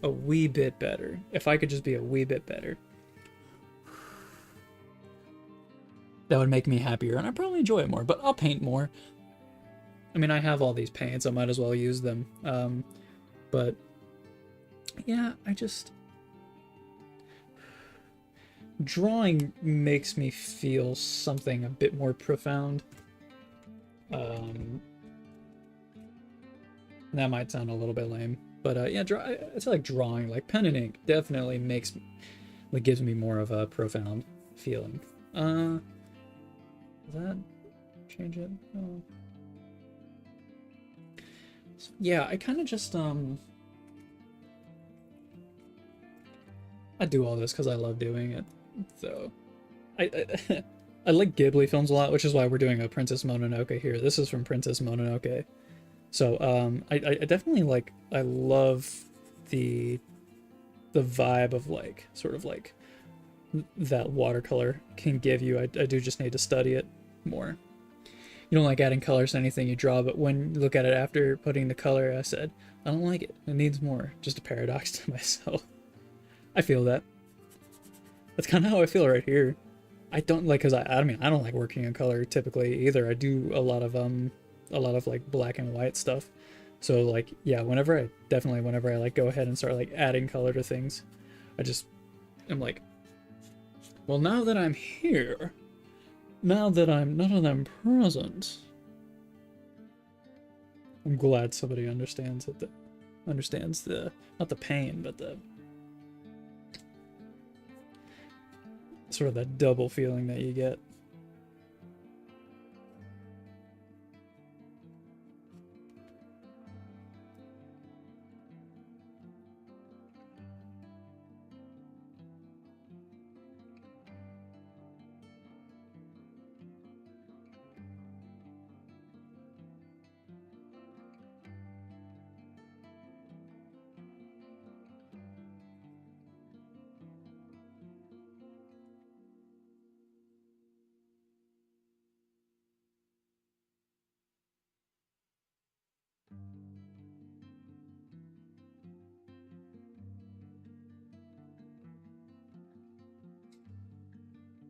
a wee bit better. If I could just be a wee bit better, that would make me happier, and I'd probably enjoy it more, but I'll paint more. I mean, I have all these paints, I might as well use them. But yeah, drawing makes me feel something a bit more profound. That might sound a little bit lame, but yeah, it's like drawing, like pen and ink, definitely gives me more of a profound feeling. Does that change it? Oh. So, yeah, I kind of just I do all this because I love doing it. So I I like Ghibli films a lot, which is why we're doing a Princess Mononoke here. This is from Princess Mononoke. So I definitely like, I love the vibe of like sort of like that watercolor can give you. I do just need to study it more. You don't like adding colors to anything you draw, but when you look at it after putting the color, I said, I don't like it. It needs more. Just a paradox to myself. I feel that. That's kind of how I feel right here. I don't like, cause I mean, I don't like working in color typically either. I do a lot of like black and white stuff. So like, yeah, whenever I like go ahead and start like adding color to things, I just am like, well, now that I'm here, now that I'm present, I'm glad somebody understands it. Understands the, not the pain, but the sort of that double feeling that you get.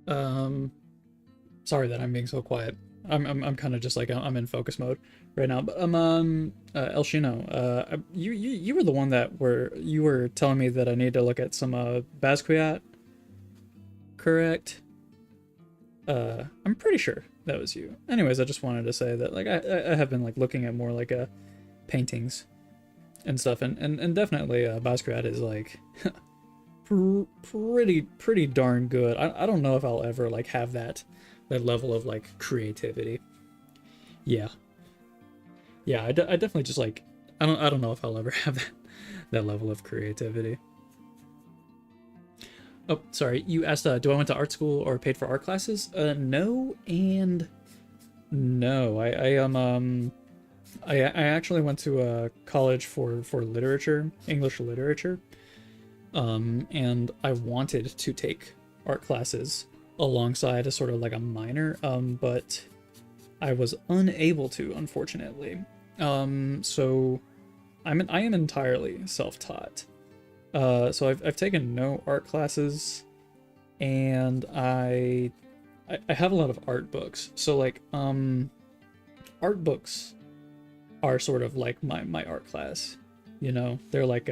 Um, Sorry that I'm being so quiet. I'm kind of just like I'm in focus mode right now. But El Shino, you were the one that you were telling me that I need to look at some Basquiat, correct? I'm pretty sure that was you. Anyways, I just wanted to say that like I have been like looking at more like paintings and stuff, and definitely Basquiat is like pretty darn good. I don't know if I'll ever like have that level of like creativity. Yeah, yeah, I definitely just like I don't know if I'll ever have that level of creativity. Oh, sorry, you asked do I went to art school or paid for art classes? No and no. I actually went to college for literature, English literature. And I wanted to take art classes alongside a sort of like a minor, but I was unable to, unfortunately. So I am entirely self-taught. So I've taken no art classes, and I have a lot of art books. So like art books are sort of like my art class. You know, they're like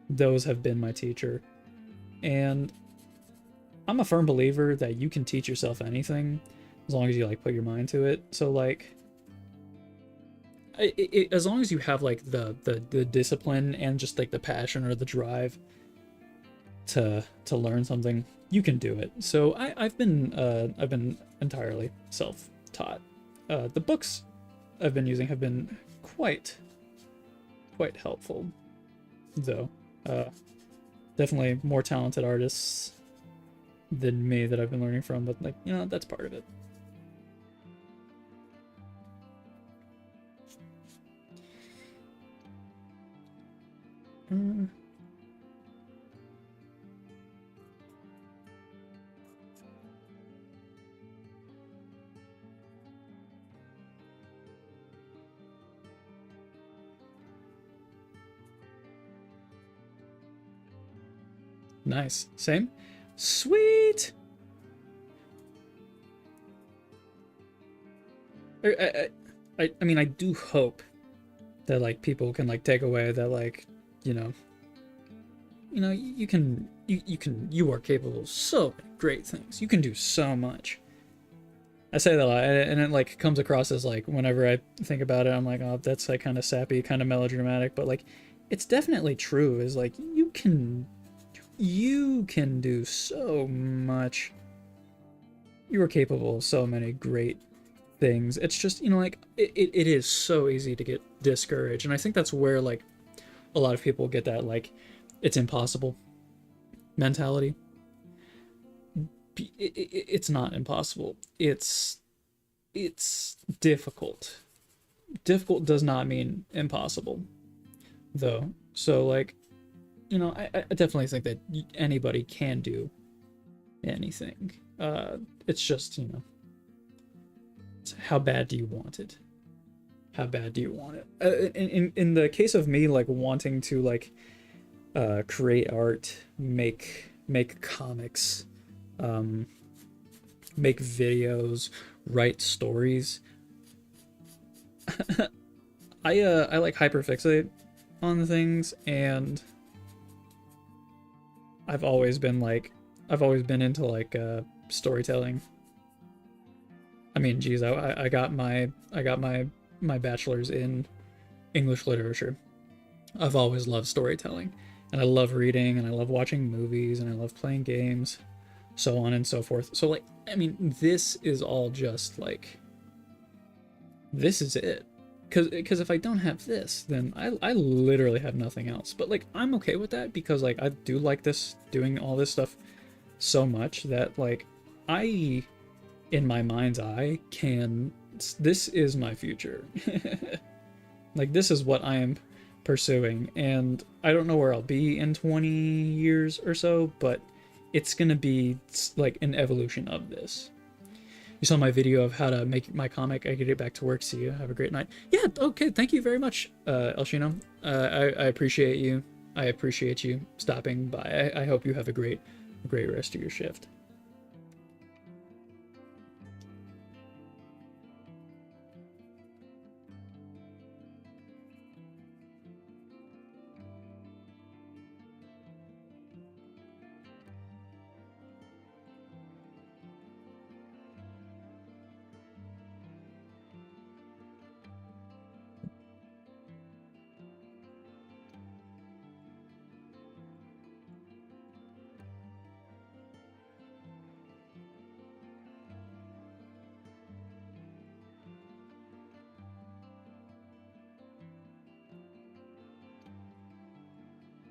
those have been my teacher. And I'm a firm believer that you can teach yourself anything as long as you like put your mind to it. So like as long as you have like the discipline and just like the passion or the drive to learn something, you can do it. So I've been entirely self-taught. The books I've been using have been quite helpful, though. Definitely more talented artists than me that I've been learning from, but like, you know, that's part of it. Nice. Same. Sweet. I mean, I do hope that like people can like take away that like, you know, you are capable of so many great things. You can do so much. I say that a lot, and it like comes across as like whenever I think about it, I'm like, oh, that's like kind of sappy, kind of melodramatic, but like, it's definitely true. Is like you can do so much. You are capable of so many great things. It's just, you know, like it is so easy to get discouraged, and I think that's where like a lot of people get that like it's impossible mentality. It's not impossible. It's difficult. Difficult does not mean impossible, though. So like, you know, I definitely think that anybody can do anything. It's just, you know, how bad do you want it? How bad do you want it? In the case of me, like wanting to like create art, make make comics, make videos, write stories. I like hyperfixate on things, and I've always been into like storytelling. I mean, geez, I got my bachelor's in English literature. I've always loved storytelling, and I love reading, and I love watching movies, and I love playing games, so on and so forth. So like, I mean, this is all just like, this is it. Because if I don't have this, then I literally have nothing else. But like, I'm okay with that, because like, I do like this, doing all this stuff so much that like, I, in my mind's eye, this is my future. Like, this is what I am pursuing, and I don't know where I'll be in 20 years or so, but it's gonna be like an evolution of this. You saw my video of how to make my comic. I can get back to work. See you. Have a great night. Yeah, okay. Thank you very much, Elshino. I appreciate you. I appreciate you stopping by. I hope you have a great rest of your shift.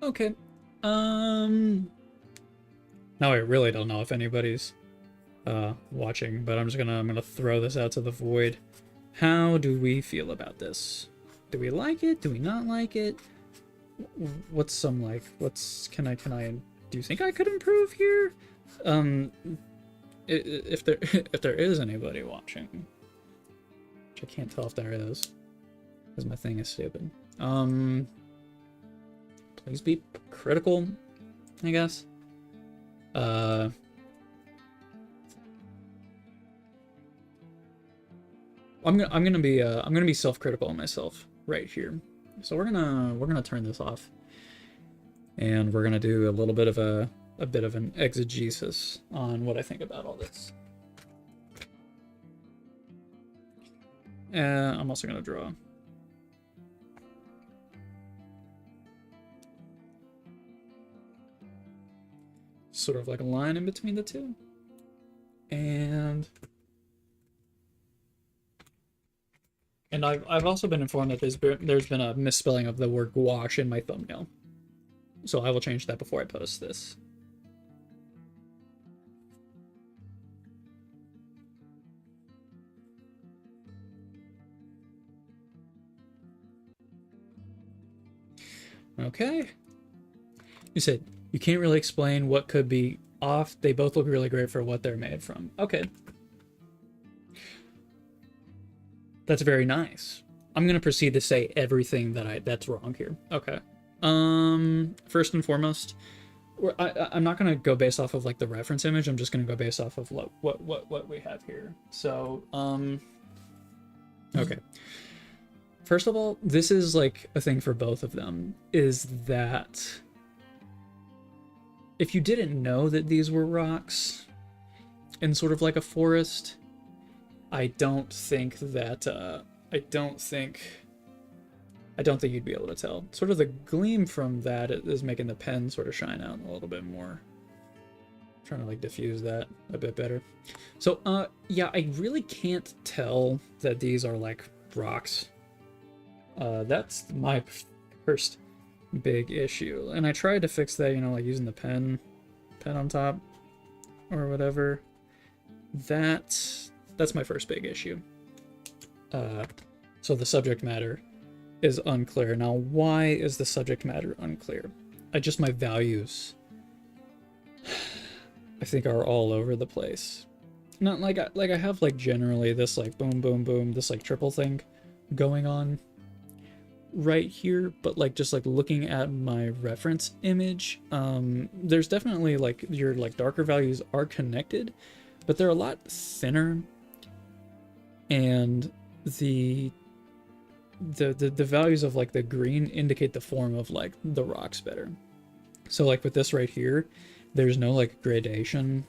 Okay. Now I really don't know if anybody's watching, but I'm gonna throw this out to the void. How do we feel about this? Do we like it? Do we not like it? What's some like? Can I? Do you think I could improve here? If there is anybody watching, which I can't tell if there is, because my thing is stupid. Please be critical, I guess. I'm gonna be self-critical of myself right here. So we're gonna turn this off, and we're gonna do a little bit of a bit of an exegesis on what I think about all this. I'm also gonna draw sort of like a line in between the two, and I've also been informed that there's been a misspelling of the word gouache in my thumbnail, so I will change that before I post this. Okay. You said you can't really explain what could be off. They both look really great for what they're made from. Okay. That's very nice. I'm gonna proceed to say everything that's wrong here. Okay. First and foremost, I'm not gonna go based off of like the reference image. I'm just gonna go based off of what we have here. So, okay. First of all, this is like a thing for both of them, is that if you didn't know that these were rocks in sort of like a forest, I don't think you'd be able to tell. Sort of the gleam from that is making the pen sort of shine out a little bit more. I'm trying to like diffuse that a bit better. So yeah, I really can't tell that these are like rocks. That's my first big issue, and I tried to fix that, you know, like using the pen on top or whatever. That's my first big issue. So the subject matter is unclear. Now, why is the subject matter unclear? My values, I think, are all over the place. Not like I have like generally this like boom boom boom, this like triple thing going on, right here, but like just like looking at my reference image, there's definitely like your like darker values are connected, but they're a lot thinner, and the the values of like the green indicate the form of like the rocks better. So like with this right here, there's no like gradation,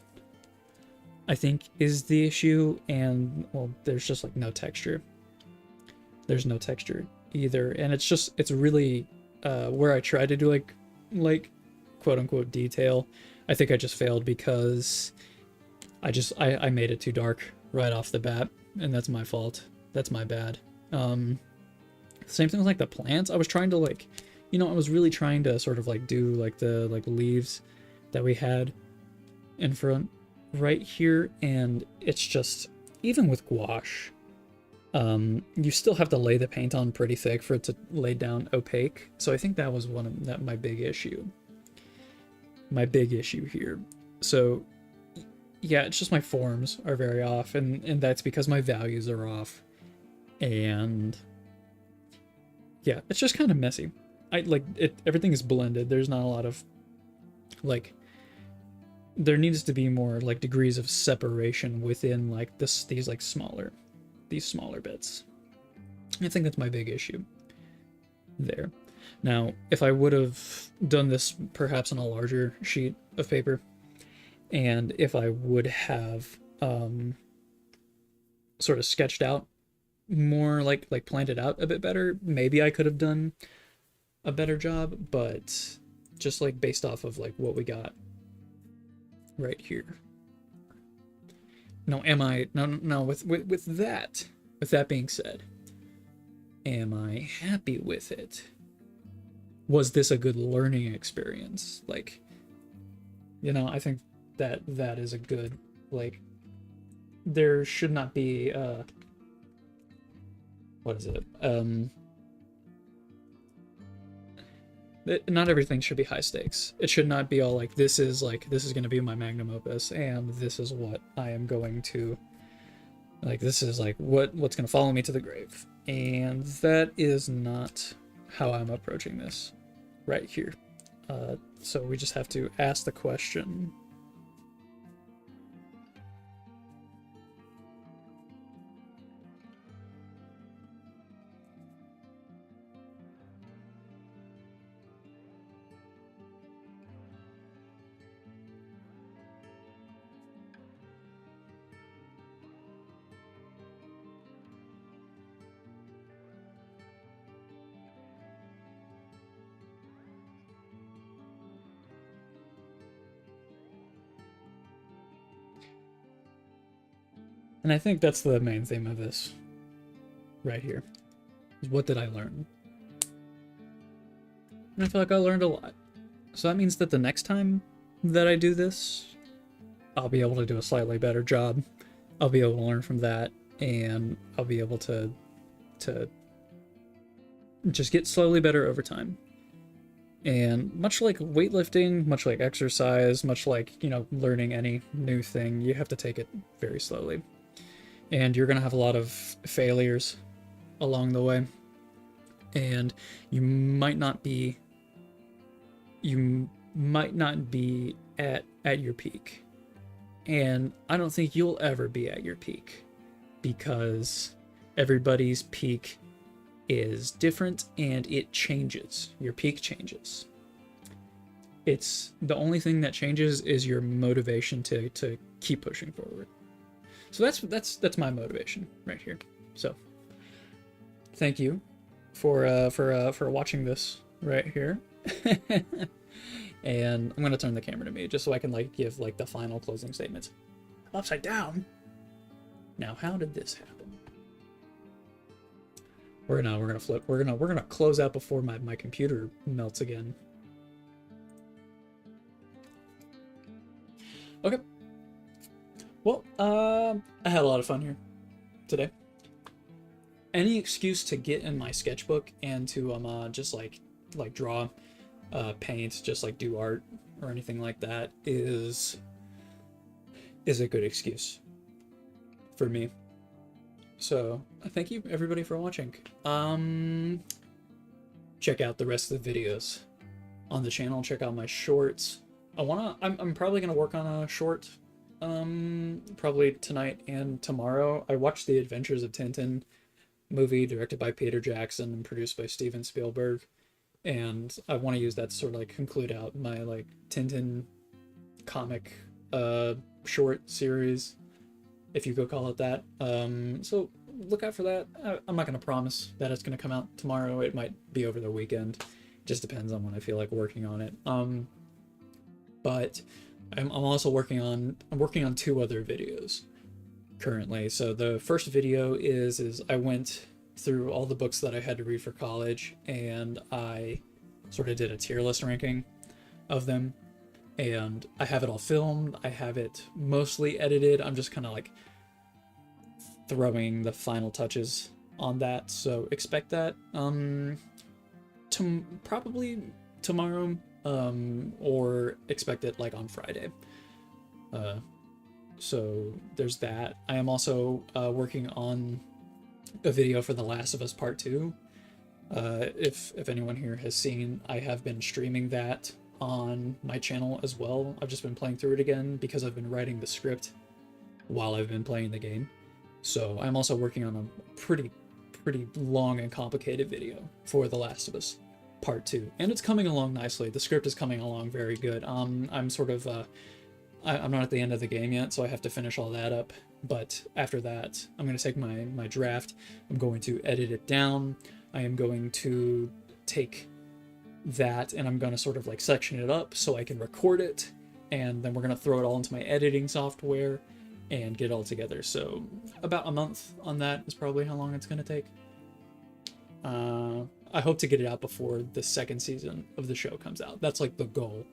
I think, is the issue, and well, there's just like no texture. There's no texture either, and it's really where I tried to do like quote unquote detail. I think I just failed because I made it too dark right off the bat, and that's my fault. That's my bad. Same thing with like the plants. I was trying to like, I was really trying to sort of like do like the like leaves that we had in front right here, and it's just, even with gouache, you still have to lay the paint on pretty thick for it to lay down opaque. So I think that was my big issue. My big issue here. So yeah, it's just my forms are very off, and that's because my values are off. And yeah, it's just kind of messy. I like it, everything is blended. There's not a lot of like, there needs to be more like degrees of separation within like these like smaller bits. I think that's my big issue there. Now, if I would have done this perhaps on a larger sheet of paper, and if I would have sort of sketched out more, like planned it out a bit better, maybe I could have done a better job. But just like based off of like what we got right here. No, with that being said, am I happy with it? Was this a good learning experience? Like, I think that is a good, like, there should not be what is it? Not everything should be high stakes. It should not be all like, this is going to be my magnum opus, and this is what I am going to, like, this is like what's going to follow me to the grave. And that is not how I'm approaching this right here. So we just have to ask the question. And I think that's the main theme of this right here. Is what did I learn? And I feel like I learned a lot. So that means that the next time that I do this, I'll be able to do a slightly better job. I'll be able to learn from that, and I'll be able to just get slowly better over time. And much like weightlifting, much like exercise, much like, learning any new thing, you have to take it very slowly. And you're going to have a lot of failures along the way. And you might not be at your peak. And I don't think you'll ever be at your peak, because everybody's peak is different and it changes. Your peak changes. It's the only thing that changes is your motivation to keep pushing forward. So that's my motivation right here. So thank you for watching this right here. And I'm gonna turn the camera to me just so I can like give like the final closing statements. Upside down. Now, how did this happen? We're gonna flip. We're gonna close out before my computer melts again. Okay. Well, I had a lot of fun here today. Any excuse to get in my sketchbook and to just like draw, paint, just like do art or anything like that is a good excuse for me. So thank you everybody for watching. check out the rest of the videos on the channel. Check out my shorts. I'm probably gonna work on a short, probably tonight and tomorrow. I watched the Adventures of Tintin movie directed by Peter Jackson and produced by Steven Spielberg, and I want to use that to sort of like conclude out my like Tintin comic short series, if you could call it that. So look out for that. I'm not going to promise that it's going to come out tomorrow. It might be over the weekend. It just depends on when I feel like working on it. But I'm also working on 2 other videos currently. So the first video is I went through all the books that I had to read for college, and I sort of did a tier list ranking of them, and I have it all filmed. I have it mostly edited. I'm just kind of like throwing the final touches on that, so expect that probably tomorrow, or expect it like on Friday. So there's that. I am also working on a video for The Last of Us Part 2. If anyone here has seen, I have been streaming that on my channel as well. I've just been playing through it again because I've been writing the script while I've been playing the game. So I'm also working on a pretty long and complicated video for The Last of Us Part 2, and it's coming along nicely. The script is coming along very good. I'm sort of I'm not at the end of the game yet, so I have to finish all that up. But after that, I'm going to take my draft, I'm going to edit it down, I am going to take that and I'm going to sort of like section it up so I can record it, and then we're going to throw it all into my editing software and get it all together. So about a month on that is probably how long it's going to take. I hope to get it out before the 2nd season of the show comes out. That's like the goal.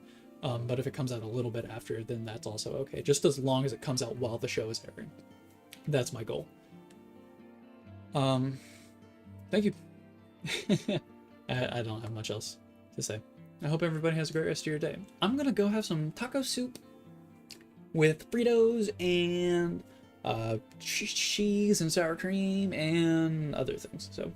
But if it comes out a little bit after, then that's also okay. Just as long as it comes out while the show is airing. That's my goal. Thank you. I don't have much else to say. I hope everybody has a great rest of your day. I'm gonna go have some taco soup with Fritos and cheese and sour cream and other things. So